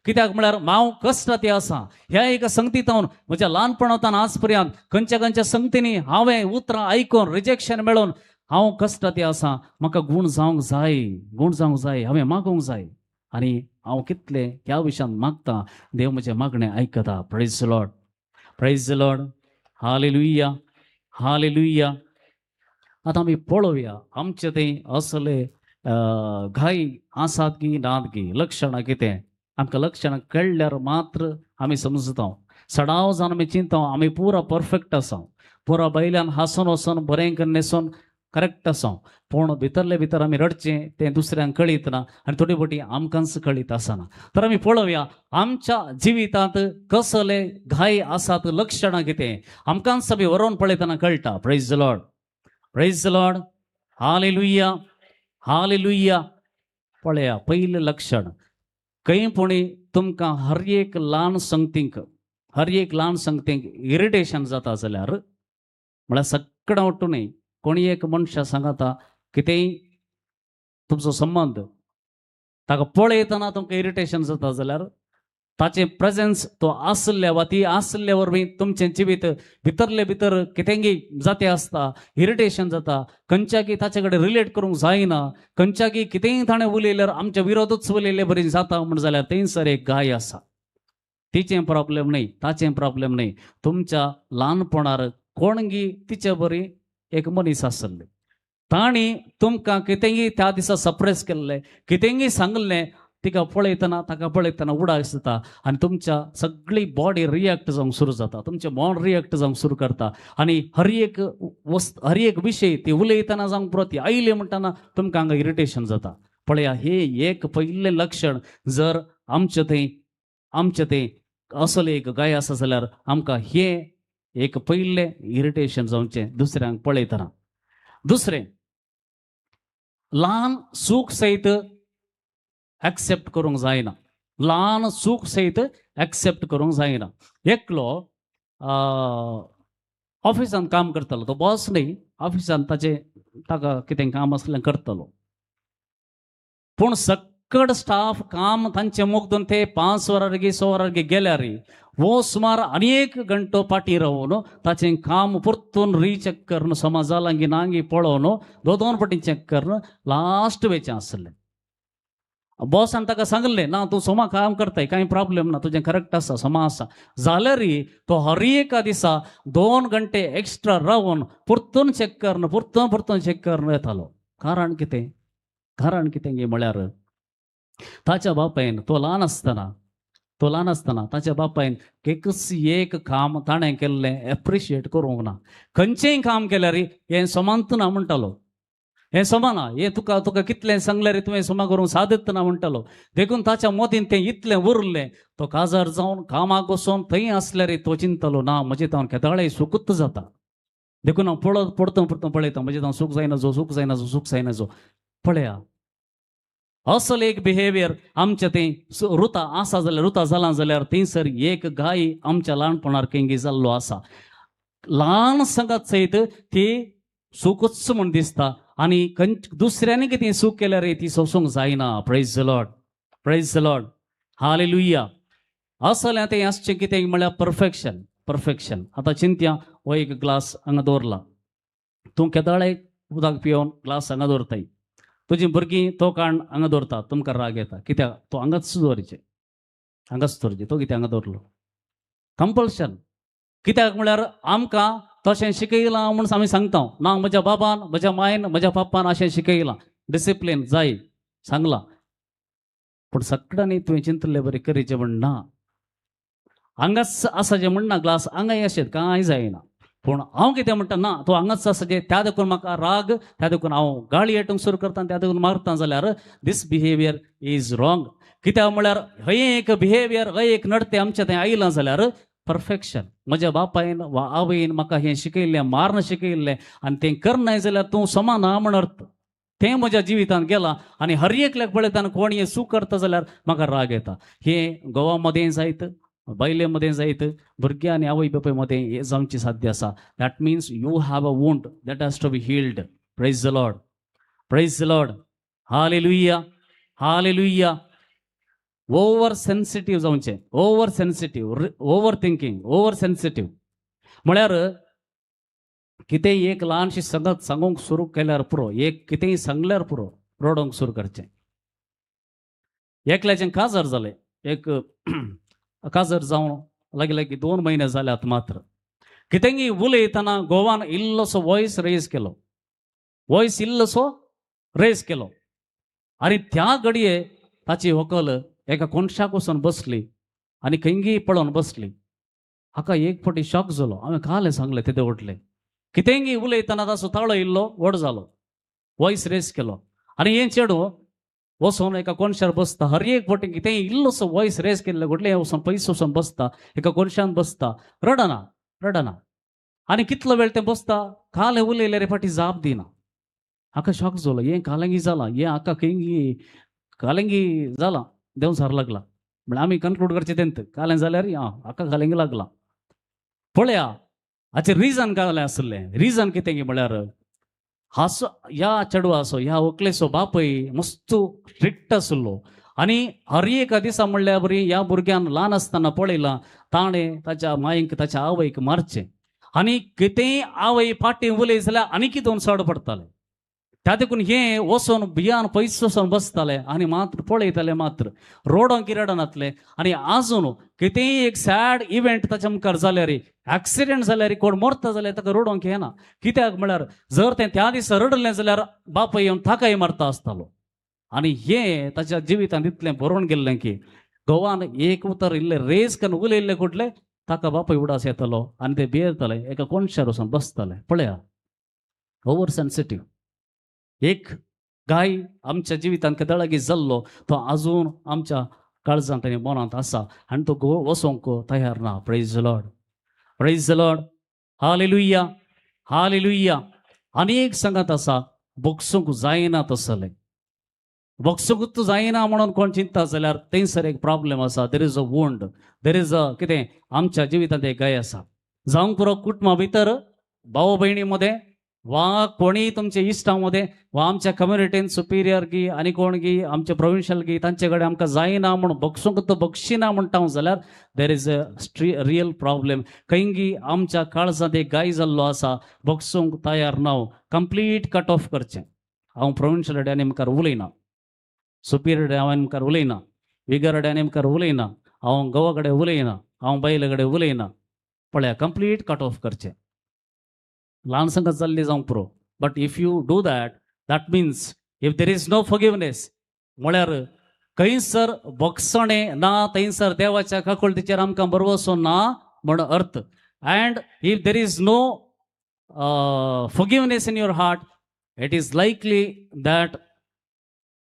कित्याक म्हळ्यार हांव कश्टाती आसा. ह्या एका संगतींत हांव म्हज्या ल्हानपणांतल्यान आज पर्यंत खंयच्या संगतींनी हांवें उतरां आयकून रिजेक्शन मेळोवन हांव कश्टाती आसा. म्हाका गूण जावंक जाय, हांवें मागोंक जाय. आनी हांव कितले ह्या विशयान मागता, देव म्हजें मागणें आयकता. Praise the Lord, praise the Lord. Hallelujah, hallelujah. आतां आमी पळोवया आमचे थंय असले घाई आसात की नात की, लक्षणां कितें. आमकां लक्षणां कळल्यार मात्र आमी समजता. सडाव जावन आमी चिंता आमी पुरा परफेक्ट आसा, पुरा बैल्यान हांसून वचोन बरें करून न्हेसोन करेक्ट आसा. पूण भितरले भितर आमी रडचें तें दुसऱ्यांक कळीत ना आनी थोडी फावटी आमकांच कळीत आसना. तर आमी पळोवया आमच्या जिवितांत कसले घाई आसात, लक्षणां कितें आमकांच आमी व्हरोन पळयतना कळटा. Praise the Lord, praise the Lord. Hallelujah, hallelujah. पळया पयलें लक्षण, खंयपुणी तुमकां हर एक ल्हान संगतींक इरिटेशन जाता जाल्यार, म्हळ्यार सगळें उठून कोणी एक मनशा सांगता कितेंय तुमचो संबंध ताका पळयतना तुमकां इरिटेशन जाता जाल्यार ताचें प्रेझेन्स तो आसल्या वा ती आसल्या वरवीं तुमचें जिवीत भितरले भितर कितेंय जाते आसता, इरिटेशन जाता. खंयच्याकी ताचे कडेन रिलेट करूंक जायना, खंयच्याकी कितेंय ताणें उलयल्यार आमच्या विरोधूच उलयले बरी जाता म्हण जाल्यार थंयसर एक गाय आसा. तिचें प्रॉब्लेम न्हय, ताचें प्रॉब्लेम न्हय. तुमच्या ल्हानपणार कोणगी तिचे बरी एक मनीस आसले, ताणी तुमकां कितेंय त्या दिसा सप्रेस केल्लें, कितेंय सांगलें, तिका पळयतना ताका पळयतना उडास जाता आनी तुमच्या सगळी बॉडी रिएक्ट जावंक सुरू जाता, तुमचें मन रिएक्ट जावंक सुरू करता. आनी हर एक विशय ती उलयतना जावंक पुरो ती आयली म्हणटना तुमकां हांगा इरिटेशन जाता. पळया हे एक पयलें लक्षण. जर आमचे थंय असले एक गाय आसा जाल्यार आमकां हे एक पयलें इरिटेशन जावचें दुसऱ्यांक पळयतना. दुसरें, ल्हान सूख सयत एक्सेप्ट करूंक जायना, ल्हान सूख सयत एक्सेप्ट करूंक जायना. एकलो ऑफिसान काम करतालो, तो बॉस न्हय, ऑफिसान ताका कितें काम आसलें करतालो. पूण सकड स्टाफ काम तांचे मुग्दून ते 5 वरांगी 6 वरांगी गेल्यार वो सुमार अनेक घंटो पाटी रावन ताचें काम परतून रीचेक करून समाजालांगी नांगी पळोवन 2 फावटी चेक करून लास्ट वेचें आसलें. बॉसान ताका सांगलें ना तूं सोमा काम करताय, कांय प्रॉब्लेम ना, तुजें करेक्ट आसा, सोमा आसा. जाल्यार तो हर एका दिसा 2 घंटे एक्स्ट्रा रावन परतून चेक करून येतालो. कारण कितें गे म्हळ्यार ताच्या बापायन तो ल्हान आसतना ताच्या बापायन एक काम ताणें केल्लें एप्रिशिएट करूंक ना. खंयचेंय काम केल्यार हें सोमांत ना म्हणटालो, हें सोमाना, हें तुका कितलें सांगल्यार तुवें सोमा करूंक सादत ना म्हणटालो. देखून ताच्या मतीन तें इतलें उरलें. तो काजार जावन कामाक वचोन थंय आसल्यार तो चिंतलो ना म्हजें हांव केदाळे सुखूत जाता. देखून हांव परतून पळयता म्हजें हांव सूख जायना जो. पळया असले एक बिहेवियर आमच्या थंय रुता जाला जाल्यार थंयसर एक गाय आमच्या ल्हानपणार केंगी जाल्लो आसा. ल्हान संगत सयत ती सुखूच म्हूण दिसता आनी दुसऱ्यांनी कितें सूख केल्यार ती सोसूंक जायना. Praise the Lord, praise the Lord. Hallelujah. असलें तें आसचें कितें म्हळ्यार परफेक्शन. आतां चिंत्या हो एक ग्लास हांगा दवरला, तूं केदाळे उदक पिवन ग्लास हांगा दवरताय, तुजी भुरगीं तो काण हांगा दवरता, तुमकां राग येता. कित्याक तो हांगाच दवरचें, तो कित्याक हांगा दवरलो? कंपल्शन. कित्याक म्हळ्यार आमकां तशें शिकयलां म्हूण आमी सांगता. ना म्हज्या बाबान म्हज्या मायन म्हज्या पापान अशें शिकयलां, डिसिप्लीन जाय सांगलां. पूण सगळ्यांनी तुवें चिंतलें बरें करीचें म्हण ना. हांगाच आसाचें म्हणना ग्लास हांगाय अशें कांय जायना. पूण हांव कितें म्हणटा ना तो हांगाच आसाचें, त्या देखून म्हाका राग, त्या देखून हांव गाळी हेटूंक सुरू करता, त्या देखून मारता जाल्यार दीस बिहेवियर इज रॉंग. कित्याक म्हळ्यार हय एक बिहेवियर, हय एक नडतें आमच्या थंय आयलां जाल्यार परफेक्शन. म्हज्या बापायन वा आवयन म्हाका हें शिकयल्लें, मारन शिकयल्लें आनी तें करनाय जाल्यार तूं समान म्हण अर्थ. तें म्हज्या जिवितांत गेलां आनी हर एकल्याक पळयतना कोण हें सूख करता जाल्यार म्हाका राग येता. हें गोवा मदें जायत, बायलेमध्ये जायत भुरग्या आनी आवय बापायमध्ये हे जावची साध्य आसा. That means you have a wound that has to be healed. Praise the Lord, praise the Lord. Hallelujah, hallelujah. Over sensitive जावचे, over sensitive, over thinking, over sensitive म्हळ्यार कितेंय एक ल्हानशी संगत सांगूंक सुरू केल्यार पुरो, एक कितेंय सांगल्यार पुरो रडोंक सुरू करचें. एकल्याचें काजार जालें, एक काजार जावन लागीं 2 म्हयने जाल्यात. मात्र कितेंय उलयतना गोवान इल्लोसो वॉयस रेज केलो, वॉयस इल्लोसो रेज केलो आनी त्या घडये ताची व्हंकल एका कोणशाक वचून बसली आनी खंयी पळोवन बसली. हाका एक फावटी शॉक जालो. हांवें काले सांगलें तेदे उठलें. कितेंय उलयतना ताचो ताळो इल्लो व्हड जालो, वॉयस रेज केलो आनी हें चेडूं वचून एका कोणशार बसता. हर एक फावटी कितेंय इल्लोसो वॉयस रेज केल्ले घडले वचून पयस वचून बसता, एका कोणशान बसता, रडना रडना. आनी कितलो वेळ तें बसता, काले उलयले रे फाटी जाप दिना. हाका शॉक जालो. हें कालेंगी जालां, हें हाका खंयी कालेंगी जालां, देंवसार लागला. म्हळ्यार आमी कन्क्लूड करचें तेंत कालें जाल्यार हाका कालेंगी लागला. पळया हाचें रिजन कालें आसलें. रिजन कितें म्हळ्यार हासो ह्या चेडवाचो, ह्या व्हंकलेचो बापूय मस्त स्ट्रिक्ट आसलो आनी हर एका दिसा म्हणल्यार बरी ह्या भुरग्यान ल्हान आसतना पळयलां ताणें ताच्या मायेक, ताच्या आवयक मारचें आनी कितेंय आवय फाटीं उलय जाल्यार आनी कितें चड पडटालें. त्या देखून हे वचोन भियान पयस वचोन बसताले आनी मात्र पळयताले, मात्र रोडोंक रडनातले. आनी आजून कितेंय एक सॅड इव्हेंट ताच्या मुखार जाल्यार, एक्सिडेंट जाल्यार, कोण मरता जाल्यार ताका रडोंक येना. कित्याक म्हळ्यार जर तें त्या दिसा रडलें जाल्यार बापूय येवन ताकाय मारता आसतालो. आनी हें ताच्या जिवितांत इतलें बरोवन गेल्लें की गोवान एक उतर इल्लें रेज करून उलयल्लें कुठलें ताका बापूय उडास येतालो आनी ते भियेताले, एका कोणशार वचोन बसताले. पळया, ओवर सेन्सिटिव्ह. एक गाय आमच्या जिवितांत केदळगी जाल्लो तो अजून आमच्या काळजांत आनी मनांत आसा आनी तो वचोंक तयार ना. Praise the Lord, praise the Lord. Hallelujah, hallelujah. आनी एक सांगत आसा, बोगसूंक जायना तसलें. बोगसूंकूच जायना म्हणून कोण चिंता जाल्यार थंयसर एक प्रॉब्लेम आसा. देर is a wound, there is अ कितें आमच्या जिवितांत एक गाय आसा. जावंक पुरो कुटुंबा भितर, भाऊ भयणी मध्ये वा कोणी तुमच्या इश्टामध्ये वा आमच्या कम्युनिटीन सुपिरियर गी आनी कोण गी आमच्या प्रोविन्शियल गी तांचे कडेन आमकां जायना म्हणून बगसूंक तो बगशिना म्हणटा जाल्यार there is a real problem. खंयी आमच्या काळजांत एक गाय जाल्लो आसा, बगसूंक तयार ना. कंप्लीट कट ऑफ करचें. हांव प्रोविन्शियल आनी मुखार उलयना, सुपिरियर हांवें मुखार उलयना, विगर आनी मुखार उलयना, हांव घोवा कडेन उलयना, हांव बायले कडेन उलयना. पळया, कंप्लीट कट ऑफ करचें. ल्हान संगत जाल्ली जावंक पुरो, but if you do that means if there is no forgiveness म्हळ्यार खंयसर बगसणें ना, थंयसर देवाच्या काकुळतीचेर आमकां बरवसो ना म्हण अर्थ. And if there is no forgiveness in your heart, it is likely that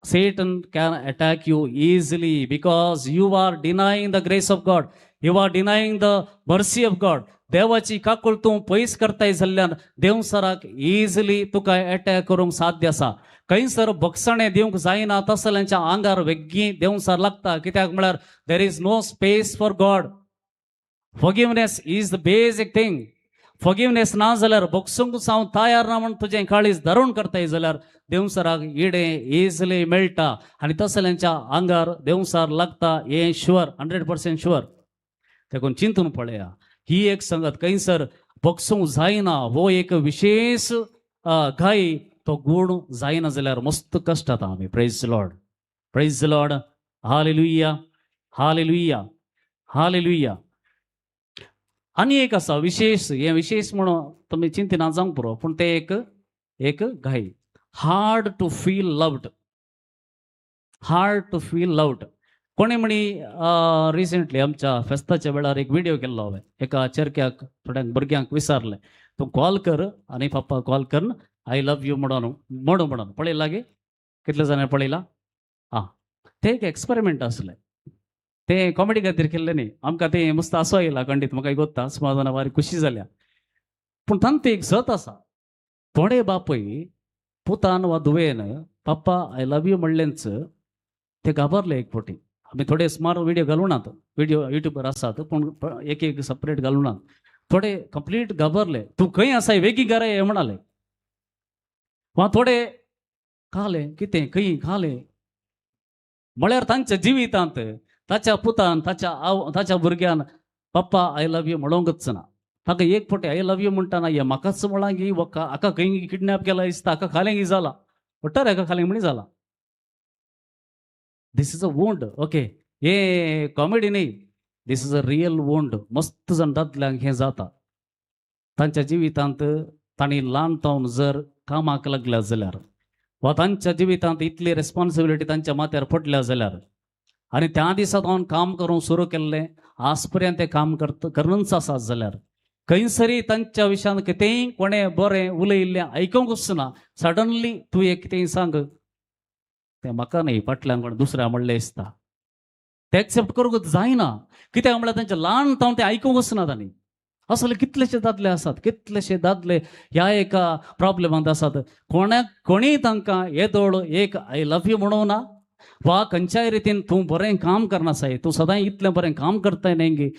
Satan can attack you easily because you are denying the grace of God. You are denying the mercy of God. देवाची काकूळ तूं पयस करताय जाल्यार देवसराक easily तुका attack करूंक साध्य आसा. खंयसर बगसणें दिवंक जायना तसल्यांच्या आंगार वेग्गी देवसार लागता. कित्याक म्हळ्यार there is no space for God. Forgiveness is the basic thing. Forgiveness ना जाल्यार बगसूंक हांव तयार ना म्हणून तुजें काळीज धरून करताय जाल्यार देवसराक इडें इजिली मेळटा आनी तसल्यांच्या आंगार देवसार लागता. हें शुअर, 100% शुअर. देखून चिंतून पळया, ही एक संगत खंयसर बगसूंक जायना, हो एक विशेष घाई तो गूण जायना जाल्यार मस्त कश्ट जाता आमी. Praise the Lord, praise the Lord. Hallelujah, hallelujah, hallelujah. आनी एक आसा विशेष, हे विशेष म्हणून तुमी चिंतिना जावंक पुरो, पूण ते एक घाई. Hard to feel loved, hard to feel loved. कोणी म्हणी रिसेंटली आमच्या फेस्ताच्या वेळार एक व्हिडिओ केल्लो हांवें. एका चेरक्याक थोड्या भुरग्यांक विचारलें, तूं कॉल कर आनी पप्पा कॉल कर, आय लव यू म्हणून पळयला गे? कितले जाणां पळयला? ते एक एक्सपेरिमेंट आसलें. ते कॉमेडी खातीर केल्लें न्ही. आमकां ते मस्त आसो येयला खंडीत, म्हाका गोत्ता, समाधाना वारी खुशी जाल्या. पूण तांत एक जत आसा. थोडे बापूय पुतान वा धुवेन पप्पा आय लव यू म्हणलेंच ते घाबरले एक फावटी. आम्ही थोडे स्मार व्हिडिओ घालूनात, व्हिडिओ युट्यूबवर असतात पण एक एक सेपरेट घालूनात. थोडे कंप्लीट घाबरले, तू खंय आसाय वेगी घराय हे म्हणाले. वा थोडे खाले कितें खंय खाले म्हळ्यार तांच्या जिवितांत ताच्या पुतान ताच्या भुरग्यान पप्पा आय लव्ह यू म्हणोंकच ना. ताका एक फावटी आय लव्ह यू म्हणटाना हे म्हाकाच म्हणांगी वक्का हाका खंय किडनॅप केला दिसता, हाका खाल्यांगी जाला वट्टर हाका खाल्यांग म्हणी जाला. दिस इज अ वोंड. ओके, हे कॉमेडी न्ही, दिस इज अ रियल वोंड. मस्त जण दादल्यांक हे जाता तांच्या जिवितांत. तांणी ल्हानतावन जर कामाक लागल्या जाल्यार वा तांच्या जिवितांत इतली रेस्पॉन्सिबिलिटी तांच्या माथ्यार पडल्या जाल्यार आनी त्या दिसा हांव काम करूंक सुरू केल्लें आज पर्यंत तें काम करूनच आसा जाल्यार खंयसरी तांच्या विशयान कितेंय कोणें बरें उलयल्लें आयकूंकच ना. सडनली तूं एक कितेंय सांग, तें म्हाका न्ही फाटल्यान कोण दुसऱ्या म्हणलें दिसता, तें एक्सेप्ट करूंक जायना. कित्याक म्हळ्यार तांचें ल्हानतावन तें आयकूंकच ना तांणी. असले कितलेशे दादले आसात, कितलेशे दादले ह्या एका प्रॉब्लेमांत आसात. कोणीय तांकां येदोळ एक आय लव्ह यू म्हणूं ना वा खंयच्याय रितीन तूं बरें काम करना साय, तूं सदांच इतलें बरें काम करताय न्ही,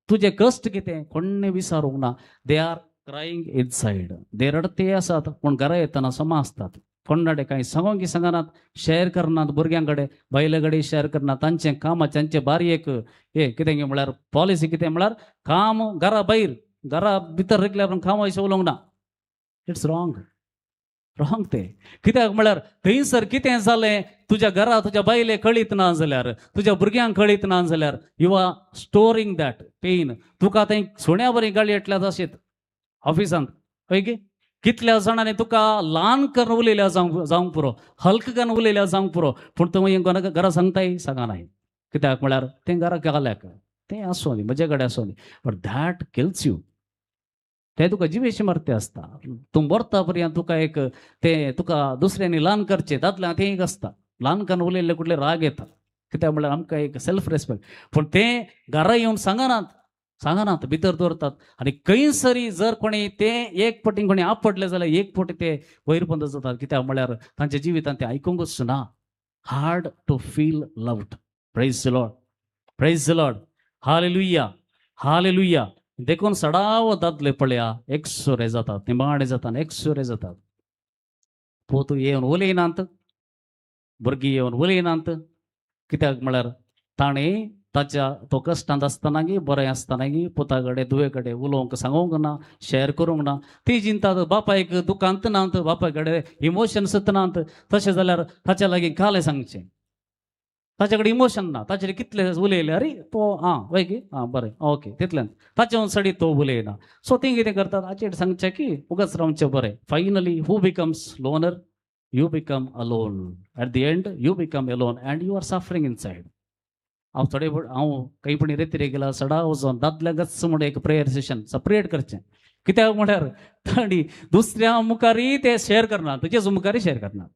तुजें कश्ट कितें कोणें विचारूंक ना. They are crying inside. ते रडते आसात पूण घरा येतना समजतात. कोणाडे कांय सांगोंक सांगनात, शेअर करनात भुरग्यां कडेन, बायले कडेन शेअर करनात. तांचें काम तांचे बारयेक हे कितें म्हळ्यार पॉलिसी कितें म्हळ्यार काम घरा भायर, घरा भितर रकल्यार काम अशें उलोवंक ना. इट्स रॉंग, रॉंग ते. कित्याक म्हळ्यार थंयसर कितें जालें तुज्या घरा तुज्या बायले कळीत ना जाल्यार, तुज्या भुरग्यांक कळीत ना जाल्यार यू आर स्टोरींग दॅट पेन. तुका थंय सुण्या बरी गाळी येतल्या तशेंच ऑफिसांत पळय गे कितल्या जाणांनी तुका ल्हान करून उलयल्या जावंक पुरो, हल्क करून उलयल्या जावंक पुरो, पूण तुवें घरा सांगताय सांगनाय. कित्याक म्हळ्यार तें घरा घाल्याक तें आसूं न्ही, म्हजे कडेन आसूं न्ही, बट दॅट किल्स यू. ते तुका जिवेची मरते आसता. तूं मरता पर्यंत तुका एक तें तुका दुसऱ्यांनी ल्हान करचें दादल्यांक तें एक आसता. ल्हान करून उलयल्ले कुठले राग येता. कित्याक म्हळ्यार आमकां एक सेल्फ रेस्पेक्ट. पूण तें घरा येवन सांगनात भितर दवरतात. आनी खंयसरी जर कोणी तें एक फावटी कोणी आपडलें जाल्यार एक फावटी ते वैरपंत जातात. कित्याक म्हळ्यार तांच्या जिवितांत तें आयकूंकच ना. Hard to feel loved. Praise the Lord, praise the Lord, hallelujah, hallelujah. देखून सडाव दादले पळया एकसुरे जातात, निमाणे जातात, एकसुरे जातात. पोतू येवन उलयनात, भुरगीं येवन उलयनात. कित्याक म्हळ्यार ताणें तो कश्टांत आसतनागी बरें आसतनागी पुता कडेन दुवे कडेन उलोवंक सांगूंक ना, शेअर करूंक ना. ती चिंतात बापायक दुखांत नात, बापाय कडेन इमोशन्स नात. तशें जाल्यार ताच्या लागीं कालें सांगचें. ताचे कडेन इमोशन ना, ताचेर कितले उलयले, अरे तो वय गे बरें ओके तितल्यान ताचे सडी तो उलयना. सो ती कितें करतात हाचेर सांगचें की उगाच रावचें बरें. Finally who becomes loner? You become alone. At the end you become alone and you are suffering inside. हांव काही पण रेती गेला सडा वचोन दादल्या गच्च म्हणून एक प्रेयर सेशन सेपरेट करचें. कित्याक म्हळ्यार ताणी दुसऱ्या मुखारय ते शेअर करनात, जेजू मुखारय शेअर करनात.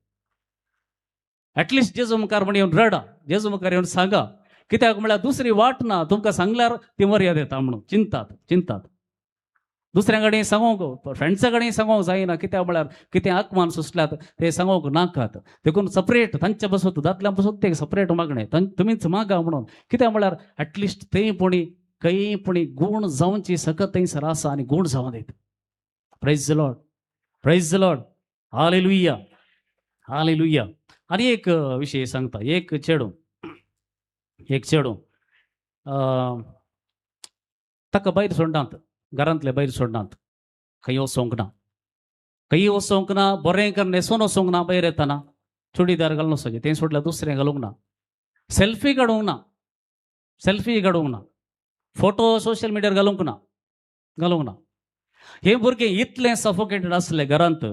एटलिस्ट जेजू मुखार म्हण येवन रडा, जेजू मुखार येवन सांगा. कित्याक म्हळ्यार दुसरी वाट ना. तुमकां सांगल्यार ती मर्याद येता म्हणून चिंतात. दुसऱ्या कडेन सांगोंक, फ्रेंड्सा कडेन सांगोंक जायना. कित्याक म्हळ्यार कितें आत्मान सुचल्यात ते सांगोंक नाकात. देखून सपरेट तांच्या बसत दादल्या बसत ते सपरेट मागणें तुमीच मागा म्हणून. कित्याक म्हळ्यार एटलिस्ट खंय पुणी गूण जावची सकत थंयसर आसा आनी गूण जावं दीत. Praise the Lord, praise the Lord, hallelujah, hallelujah. आनी एक विशय सांगता. एक चेडूं ताका भायर सोडनात, घरांतले भायर सोडनात. खंय वचोंक ना, बरें करून न्हेसून वचोंक ना. भायर येतना चुडीदार घालून वचचें, तें सोडल्यार दुसरें घालूंक ना. सेल्फी काडूंक ना. फोटो सोशल मिडियार घालूंक ना. हे भुरगे इतले सफोकेटेड आसले घरांत.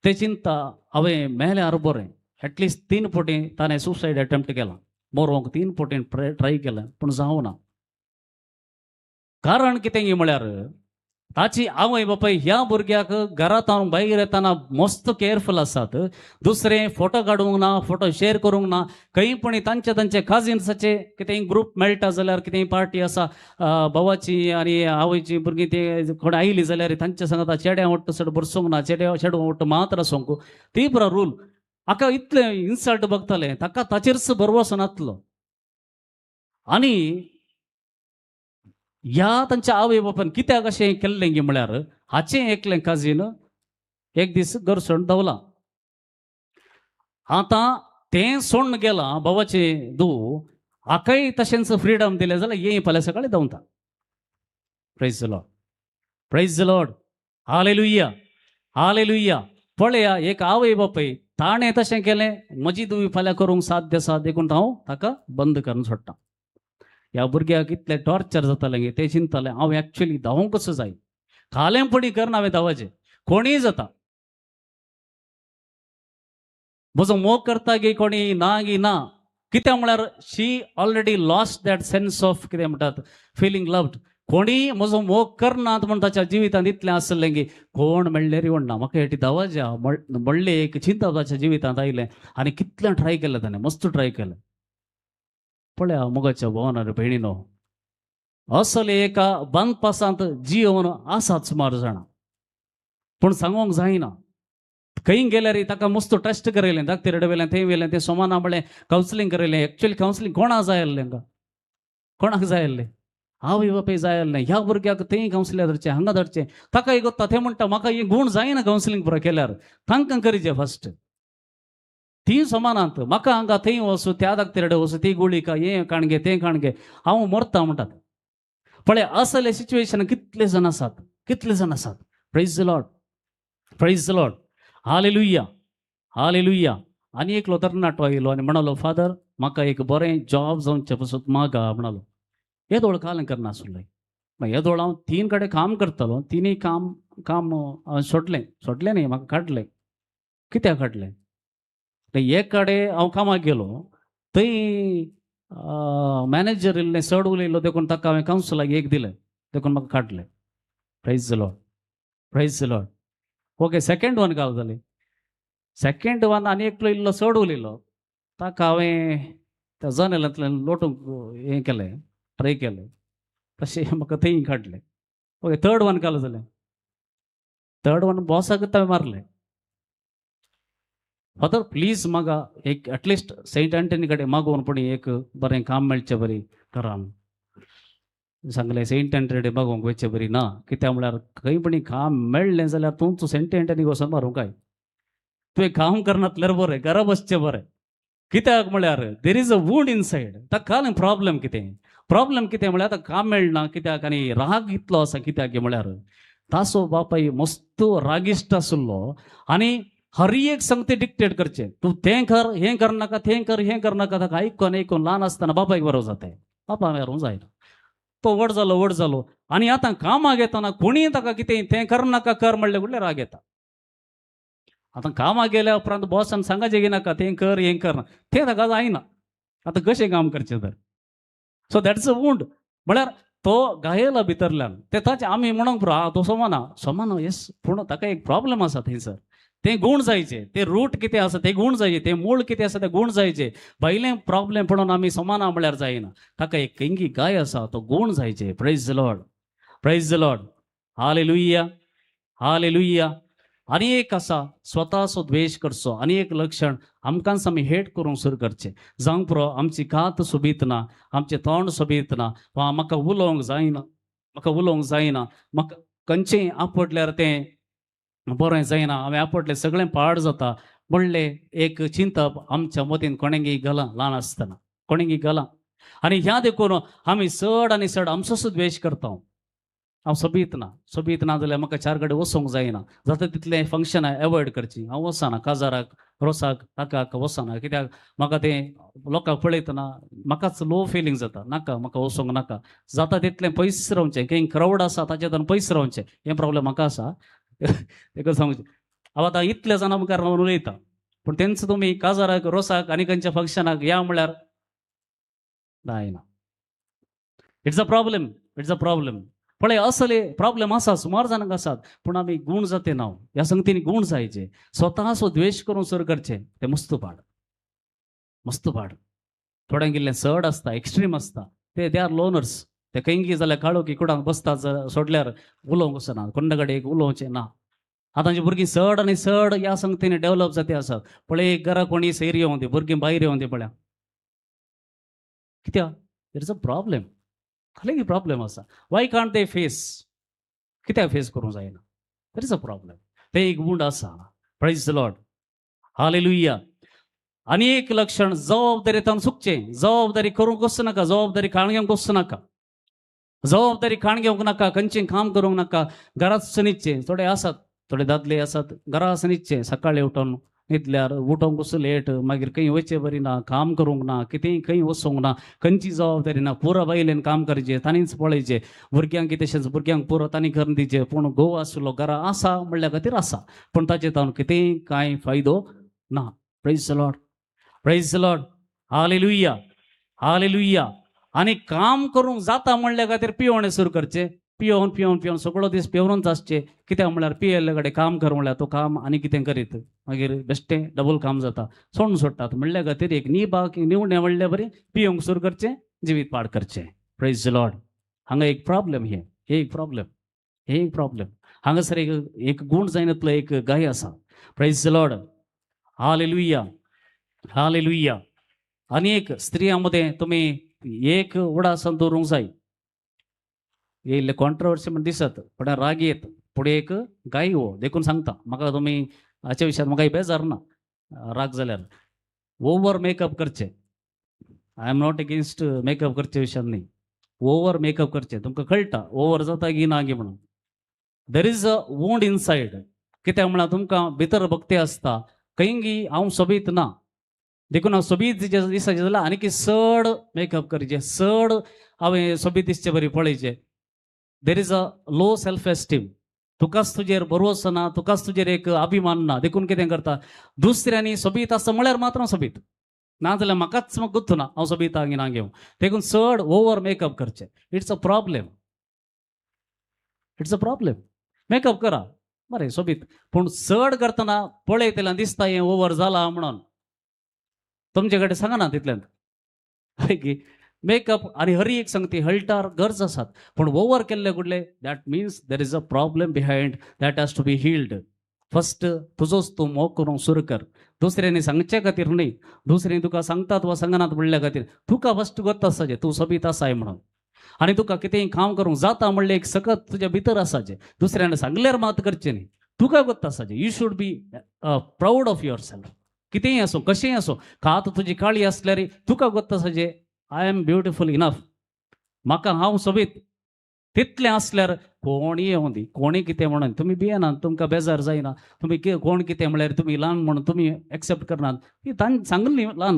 ते चिंता हांवें मेल्यार बरें. एटलिस्ट 3 फावटी ताणें सुसायड अटेम्प्ट केला, मरोंक 3 फावटी ट्राय केलें पूण जावना. कारण कितें म्हळ्यार ताची आवय बापाय ह्या भुरग्याक घरांत भायर येतना मस्त केअरफूल आसात. दुसरे फोटो काडूंक ना, फोटो शेअर करूंक ना. खंय पण तांचे काजिन्साचे कितेंय ग्रूप मेळटा जाल्यार कितेंय पार्टी आसा भावाची आनी आवयची भुरगीं ते कोण आयली जाल्यार तांचे सांगता चेड्यां वट्ट चड बरसूंक ना, चेडवां वट्ट मात आसूंक. ती पुरो रूल. आका इतले इन्सल्ट बघतले ताका ताचेरच भरवसो नासलो. आणि ह्या तांच्या आवय बापान कित्याक अशें केल्लें गे म्हळ्यार हाचें एकलें काजीन एक दीस घर सोडून धांवला. आतां तें सोडून गेलां भावाचें धूव, हाकाय तशेंच फ्रीडम दिलें जाल्यार ये फाल्यां सकाळीं धांवता. Praise the Lord, praise the Lord, hallelujah, hallelujah. पळया एक आवय बापय ताणें तशें केलें, म्हजी धूव फाल्यां करूंक साध्य आसा देखून हांव ताका बंद करून सोडटा. ह्या भुरग्याक इतलें टॉर्चर जातालें गे तें चिंततालें हांव एक्चुअली धांवूंक कसो जाय. खालेंपणी करना हांवें धांवाचें, कोणीय जाता. म्हजो मोग करता गे कोणी ना गी ना. कित्याक म्हळ्यार she already lost that sense of कितें म्हणटात फिलींग लव्ड. कोणी म्हजो मोग करनात म्हण ताच्या जिवितांत इतलें आसलें गे कोण मेळ्ळें रे म्हणना. म्हाका हेटी धांवाच्या म्हणलें एक चिंता ताच्या जिवितांत आयलें आनी कितलें ट्राय केलें ताणें, मस्त ट्राय केलें. पळया मोगाच्या भावान रे भयणीनो, असले एका बांदपासांत जीवन आसात सुमार जाणां, पूण सांगोंक जायना. खंय गेल्यार ताका मस्त टेस्ट करयलें, धाकटे रडवेलें थंय वेलें तें सोमाना म्हणलें कावन्सिलींग करयलें. एक्चुअली कावन्सिलींग कोणाक जाय आसलें हांकां, कोणाक जाय आसलें? आवय बापाय जाय आसलें. ह्या भुरग्याक थंय कावन्सिलर धरचें, हांगा धरचें. ताकाय गोत्ता तें म्हणटा म्हाका हे गूण जायना कावन्सिलींग पुरो केल्यार, तांकां करीचें फस्ट. ती समानांत म्हाका हांगा थंय वचूं, त्या धाकटे रडे वचूं, ती गुळिका हें काणगे तें काणगे, हांव मरता म्हणटात. पळय असले सिच्युएशन कितले जाण आसात, कितले जाण आसात. Praise the Lord, praise the Lord, hallelujah, hallelujah. आनी एक तरणाटो आयलो आनी म्हणलो फादर म्हाका एक बरें जॉब जावचें पसून मागा म्हणलो. येदोळ कालें करना आसलें. येदोळ हांव 3 कडेन काम करतालो, तिनूय काम हांवें सोडलें न्ही, म्हाका काडलें. कित्याक काडलें? एक कडेन हांव कामाक गेलो, थंय मॅनेजर इल्लें चड उलयलो देखून ताका हांवें कावन्सिलाक एक दिलें, देखून म्हाका काडलें. Praise the Lord, praise the Lord. Okay, second one घाल जालें. सेकंड वन आनी एकलो इल्लो चड उलयलो, ताका हांवें त्या जनेलांतल्यान लोटूंक हें केलें, ट्राय केलें. तशें म्हाका थंय काडलें. ओके, थर्ड वन घाल जालें. थर्ड वन बॉसाक हांवें मारलें. फादर प्लीज म्हाका एक एटलिस्ट सेंट एंटनी कडेन मागोवन पूण एक बरें काम मेळचें बरी करा. सांगलें सेंट एंटनी कडेन मागोवंक वयचें बरी ना, कित्याक म्हळ्यार खंय पण काम मेळ्ळें जाल्यार तूं सेंट एंटनीक वचून मारूं काय. तुवें काम करनातल्यार बरें, घरा बसचें बरें. कित्याक म्हळ्यार there is a wound inside. ताका कळ्ळें प्रॉब्लेम कितें. प्रॉब्लेम कितें म्हळ्यार आतां काम मेळना कित्याक आनी राग इतलो आसा कित्याक म्हळ्यार तासो बापाय मस्त रागिश्ट आसलो आनी हर एक संगती डिक्टेट करचें. तूं तें कर, हें करनाका, तें कर, हें करनाका. ताका आयकून ल्हान आसतना बापायक बरो जाता, बापा मेरूं जायना. तो व्हड जालो आनी आतां कामाक येताना कोणीय ताका कितें तें करनाका कर म्हणलें म्हणल्यार राग येता. आतां कामाक गेल्या उपरांत बॉसान सांगाचें की नाका तें कर, हें कर, तें ताका जायना. आतां कशें काम करचें तर. So that's a wound. म्हळ्यार तो गायला भितरल्यान. तें ताचें आमी म्हणूंक पुरो तो सोमाना येस, पूण ताका एक प्रॉब्लेम आसा थंयसर. ते गुण जायचे, ते रूट कितें आसा ते गुण जायचे, ते मूळ कितें आसा ते गुण जायचे. भायलें प्रॉब्लेम पडून आमी समाना म्हळ्यार जायना. ताका एक केंगी गाय आसा तो गुण जायचे. Praise the Lord, praise the Lord, hallelujah, hallelujah. आनी एक आसा स्वताचो द्वेश करचो. आनी एक लक्षण आमकांच आमी हेट करूंक सुरू करचें. जावंक पुरो आमची कात सोबीत ना, आमचें तोंड सोबीत ना, वा म्हाका उलोवंक जायना, म्हाका उलोवंक जायना, म्हाका खंयचेंय आपटल्यार तें बरें जायना, हांवें आपटलें सगळें पाड जाता म्हणलें एक चिंतप आमच्या मतीन कोणेंगी घालां ल्हान आसतना, कोणेंगी घालां. आनी ह्या देखून आमी चड आनी चड आमचोच द्वेश करता. हांव सोबीत ना जाल्यार म्हाका 4 कडेन वचोंक जायना. जाता तितलें फंक्शनां एवॉयड करचीं. हांव वचना काजाराक, रोसाक, ताकाक वचना. कित्याक म्हाका तें लोकांक पळयतना म्हाकाच लो फिलींग जाता. नाका म्हाका वचोंक नाका. जाता तितलें पयस रावचें. खंय क्रावड आसा ताचे पयस रावचें. हें प्रॉब्लेम म्हाका आसा. तेका सांगचें हांव आतां इतले जाणां मुखार रावन उलयता, पूण तेंच तुमी काजाराक, रोसाक आनी खंयच्या फंक्शनाक या म्हळ्यार जायना. It's a problem, it's a problem. पळय असले प्रॉब्लेम आसा, सुमार जाणांक आसात. पूण आमी गूण जाते ना. ह्या संगतीन गूण जायचे. स्वताचो द्वेश करून सुरू करचें तें मस्त पाड. थोड्यांक गेल्लें चड आसता, एक्स्ट्रीम आसता. They are loners. ते खंयगी जाल्यार काळोखी कुडाक बसतात सोडल्यार उलोवंक वचना, कोण्ण कडेन उलोवचें ना. आतांची भुरगीं चड आनी चड ह्या संगतीने डेव्हलप जाते आसात. पळय घरा कोणी सैर येवं दी, भुरगीं भायर येवं दी पळया. कित्याक? देर इज अ प्रॉब्लेम. खरें प्रॉब्लेम आसा. Y can't they face? कित्याक फेस करूंक जायना? देर इज अ प्रॉब्लेम. ते एक वूंड आसा. Praise the Lord. हालेलुया. आनी एक लक्षण, जबाबदारीतून सुकचें. जबाबदारी करूंक वचनाका, जबाबदारी काण घेवंक वचनाका, जबाबदारी काण घेवंक नाका, खंयचें काम करूंक नाका. घरांत सनिच्चे थोडे आसात, थोडे दादले आसात, घरा सनिच्चे सकाळी उठोन न्हिदल्यार उठोंक वचूं लेट, मागीर खंय वयचें बरी ना, काम करूंक ना, कितेंय खंय वचूंक ना, खंयची जबाबदारी ना, पुरो बायलेन काम करचें, तांणीच पळयचें. भुरग्यांक तशेंच भुरग्यांक पुरो तांणी करून दिचें. पूण घोव आसलो घरा आसा म्हणल्या खातीर आसा, पूण ताचे तावन कितेंय कांय फायदो ना. Praise the Lord. Praise the Lord. Hallelujah. Hallelujah. आनी काम करूंक जाता म्हणल्या खातीर पियोवणें सुरू करचें. पियोवन पियोवन पियोवन सगळो दीस पेंवरूनच आसचें. कित्याक म्हळ्यार पियेल्ले कडेन काम कर म्हळ्यार तो काम आनी कितें करीत, मागीर बेश्टें डबल काम जाता, सोडून सोडटात. म्हणल्या खातीर एक निवणें म्हणलें बरें, पियोंक सुरू करचें, जिवीत पाड करचें. Praise the Lord. हांगा एक प्रॉब्लेम हे एक प्रॉब्लेम, हे एक प्रॉब्लेम. हांगासर एक गूण जायनातलो एक गाय आसा. Praise the Lord. Hallelujah. Hallelujah. आनी एक स्त्रियांमध्ये तुमी एक उडासन दवरूंक जाय. येयल्ले कॉन्ट्रोवर्सी म्हण दिसत, पण राग येत. पुढे एक गाय हो देखून सांगता म्हाका, तुमी हाच्या विशयात म्हाका बेजार ना राग जाल्यार. ओवर मेकअप करचे. I am not against makeup करचे विशयान न्ही. ओवर मेकअप करचे. तुमकां कळटा ओवर जाता की ना गी म्हणून. देर इज अ वूंड इनसायड. कित्याक म्हळ्यार तुमकां भितर भक्ती आसता, खंयगी हांव सोबीत ना, देखून हांव सोबीत दिसाचें जाल्यार आनी चड मेकअप करचें, चड हांवें सोबीत दिसचें बरी पळयचें. There is a low self esteem. तुकाच तुजेर भरवोसो ना, तुकाच तुजेर एक अभिमान ना, देखून कितें करता, दुसऱ्यांनी सोबीत आसा म्हळ्यार मात्र सोबीत, ना जाल्यार म्हाकाच गुर्तू ना हांव सोबीत आं की ना घेवं. देखून चड ओवर मेकअप करचें. It's a problem. It's a problem. Makeup करा बरें सोबीत, पूण चड करतना पळयतल्यान दिसता हें ओवर जाला म्हणून. तुमचे कडेन सांगना तितल्यान की मेकअप आनी हर एक संगती हळटार गरज आसात, पूण ओवर केल्ले कुडले that means there is a problem behind that has to be healed. First तुजोच तूं मोग करूंक सुरू कर. दुसऱ्यांनी सांगचे खातीर न्ही, दुसरे तुका सांगतात वा सांगनात म्हणल्या खातीर तुका फस्ट गत आसाचें तूं सोबीत आसाय म्हणून. आनी तुका कितेंय काम करूंक जाता म्हणलें एक सकत तुज्या भितर आसाचें. दुसऱ्यान सांगल्यार मात करचें न्ही, तुका गत आसाचें. You should be proud of yourself. कितेंय आसूं, कशेंय आसूं, कात तुजी काळी आसल्यार तुका गत आसाचें आय एम ब्युटिफूल इनफ, म्हाका हांव सोबीत. तितलें आसल्यार कोणीय येवं दी, कोणी कितें म्हणून तुमी भियेनात, तुमकां बेजार जायना. तुमी कोण कितें म्हळ्यार तुमी ल्हान म्हणून तुमी एक्सेप्ट करनात. ती तांणी सांगली ल्हान,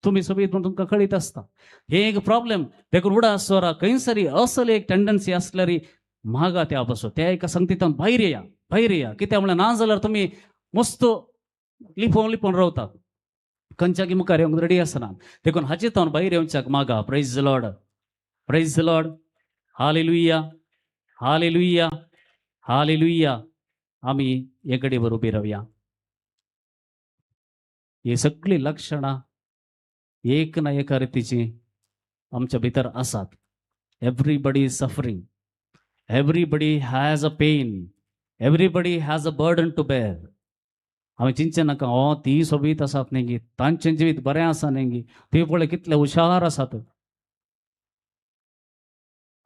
तुमी सोबीत म्हणून तुमकां कळीत आसता. हे एक प्रॉब्लेम. देखून उडा सोरा खंयसरी असल एक टेंडन्सी आसल्यार म्हागा त्या बसो त्या एका संगतींतल्यान भायर येया, भायर येया. कित्याक म्हळ्यार ना जाल्यार तुमी मस्त लिपोवन लिपोवन रावतात, खंयच्याकी मुखार येवंक रेडी आसना. देखून हाचे तावन भायर येवच्याक मागा. Praise the Lord. Praise the Lord. Hallelujah. Hallelujah. Hallelujah. आमी एक घडीभर उबी रावया. ही सगळी लक्षणां एक ना एका रितीची आमच्या भितर आसात. Everybody is suffering, everybody has a pain, everybody has a burden to bear. हांवें चिंतचें नाका ती सोबीत आसात न्ही गी, तांचें जिवीत बरें आसा न्ही गी, ती पळय कितले हुशार आसात.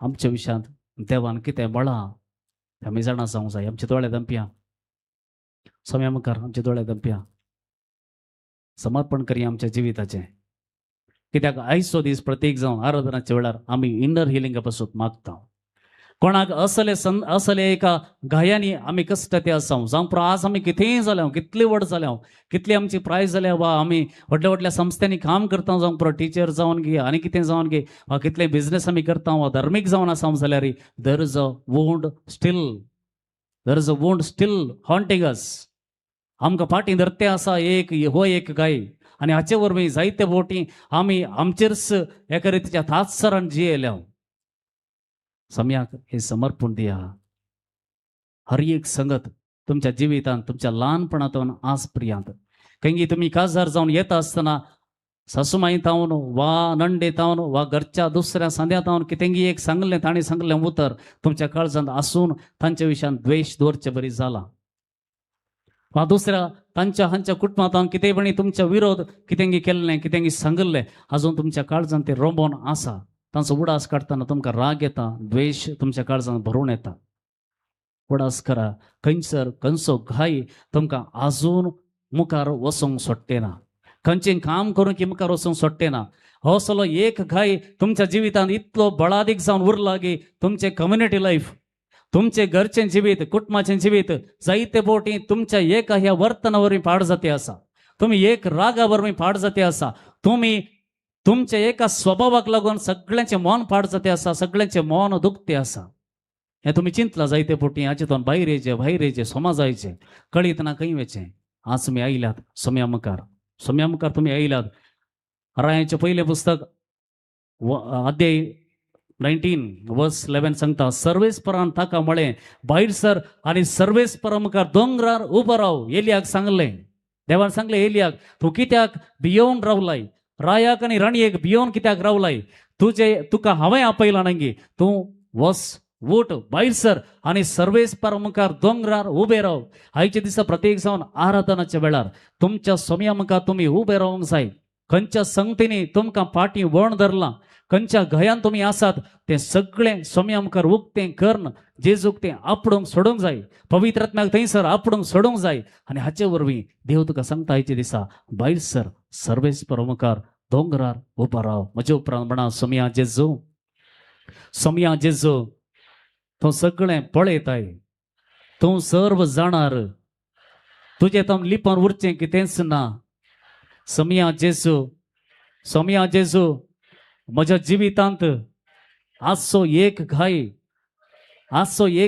आमच्या विशयांत देवान कितें म्हळां तें आमी जाणा जावंक जाय. आमचे दोळे दंपया, सोम्या मुखार आमचे दोळे दंपया, समर्पण करया आमच्या जिविताचें. कित्याक आयचो दीस प्रत्येक जावन आराधनाच्या वेळार आमी इनर हिलिंगा पासून मागता. कोणाक असले एका गायांनी आमी कश्ट ते आसां जावं आज आमी कितेंय जाल्यां, कितली व्हड जाल्यां, कितली आमची प्रायज जाल्या, वा आमी व्हडल्या व्हडल्या संस्थांनी काम करता जावं पुरो टीचर जावन गे आनी कितें जावन गे, वा कितले बिझनेस आमी करता वा धार्मीक जावन आसा जाल्यार there is a wound still, there is a wound still haunting us. आमकां फाटीं धरते आसा एक हो एक गाय, आनी हाचे वरवीं जायते फावटी आमी आमचेरच एका रितीच्या थात्सरान जियेल्या. सम्याक हे समर्पण दिया. हर एक संगत तुमच्या जिवितांत, तुमच्या ल्हानपणांतून आज पर्यंत खंयी तुमी काजार जावन येता आसतना सासूमाई तावन वा नंडे तावन वा घरच्या दुसऱ्या सांद्या तावन कितेंगी एक सांगलें, ताणी सांगलें उतर तुमच्या काळजांत आसून तांच्या विशयान द्वेश दवरचें बरी जाला. वा दुसऱ्या तांच्या हांच्या कुटुंबात कितें म्हणी तुमच्या विरोध कितेंगी केल्लें कितेंगी सांगल्लें अजून तुमच्या काळजान ते रोंबोन आसा. तांचो उडास काडटना तुमकां राग येता, द्वेश तुमच्या काळजान भरून येता. उडास करा, खंयसर खंयचो घाई तुमकां आजून मुखार वचोंक सोडटे ना. खंयचें काम करून की मुखार वचोंक सोडटे ना. हो सगळो एक घाई तुमच्या जिवितांत इतलो बळादीक जावन उरला की तुमचे कम्युनिटी लाईफ, तुमचे घरचें जिवीत, कुटुंबाचें जिवीत जायते फावटी तुमच्या एका ह्या वर्तना वरवीं पाड जाते आसा. तुम्ही एक रागा वरवीं पाड जाते आसा. तुम्ही तुमच्या एका स्वभावाक लागून सगळ्यांचे मन पाड जाते आसा, सगळ्यांचे मन दुखते आसा. हे तुम्ही चिंतला जायते फावटी हाचेतून भायर येचे समाजाचे कळीत ना खंय वेचें. आज तुमी आयल्यात सोम्या मुखार तुम्ही आयल्यात. रायाचें पयलें पुस्तक अध्याय 19:11 सांगता, सर्वेस्परान ताका म्हळें भायर सर आनी सर्वेस्परा मुखार दोंगरार उबो राव. एलियाक सांगलें, देवान सांगलें एलियाक, तूं कित्याक भियोवन रावलाय? रायाक आनी राणयेक भियोवन कित्याक रावलाय? तुका हांवें आपयलां नंगी. तूं वस, उठ, भायर सर आनी सर्वेस्परा मुखार दोंगरार उबे राव. आयच्या दिसा प्रत्येक जावन आराधनाच्या वेळार तुमच्या सोम्या मुखार तुम्ही उबे रावंक जाय. खंयच्या संगतींनी तुमकां फाटीं वळण धरलां, खंयच्या घयान तुम्ही आसात, तें सगळें सोम्या मुखार उक्तें करून जेजूक तें आपणूक सोडूंक जाय. पवित्र आत्म्याक थंयसर आपणूक सोडूंक जाय. आनी हाचे वरवीं देव तुका सांगता आयच्या दिसा भायर सर, सर्वेस्परा मुखार दोंगरार उबो राव. म्हजे उपरांत म्हणा, सोम्या जेजू तूं सगळें पळयताय, तूं सर्व जाणार, तुजें थंय लिपोन उरचें कितेंच ना. सोम्या जेजू म्हज्या जिवितांत आजचो एक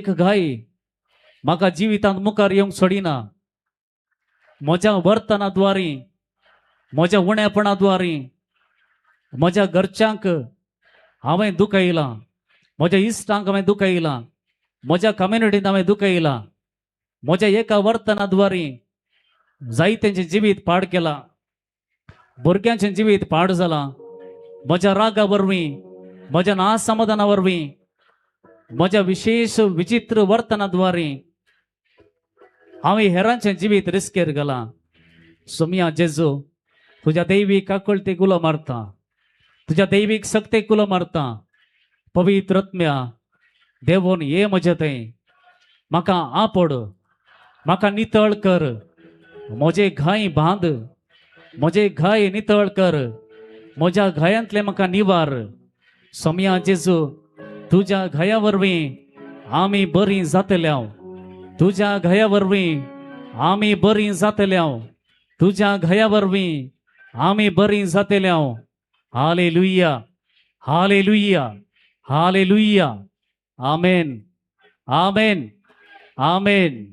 घाई म्हाका जिवितांत मुखार येवंक सोडिना. म्हज्या वर्तनाद्वारे, म्हज्या उणेपणाद्वारे म्हज्या घरच्यांक हांवें दुखयलां, म्हज्या इश्टांक हांवें दुखयलां, म्हज्या कम्युनिटींत हांवें दुखयलां. म्हज्या एका वर्तनाद्वारे जायत्यांचें जिवीत पाड केलां, भुरग्यांचें जिवीत पाड जालां. म्हज्या रागा वरवीं, म्हज्या नासमाधाना वरवीं, म्हज्या विशेष विचित्र वर्तनाद्वारे हांवें हेरांचें जिवीत रिस्केर घालां. सोम्या जेजू तुज्या दैवीक आकुलतेक उलो मारता, तुज्या दैवीक सक्तेक उलो मारता. पवित्र आत्म्या देवून ये म्हजे थंय, म्हाका आपड, म्हाका नितळ कर, म्हजे घाय बांद, म्हजे घाय नितळ कर, म्हज्या घायांतले म्हाका निवार. सोम्या जेजू तुज्या घाया वरवीं आमी बरीं जातल्या, तुज्या घाया वरवीं आमी बरीं जातल्या, तुज्या घाया वरवीं आमी बरीं जातल्या. Hallelujah, hallelujah, hallelujah. Amen, amen, आमेन.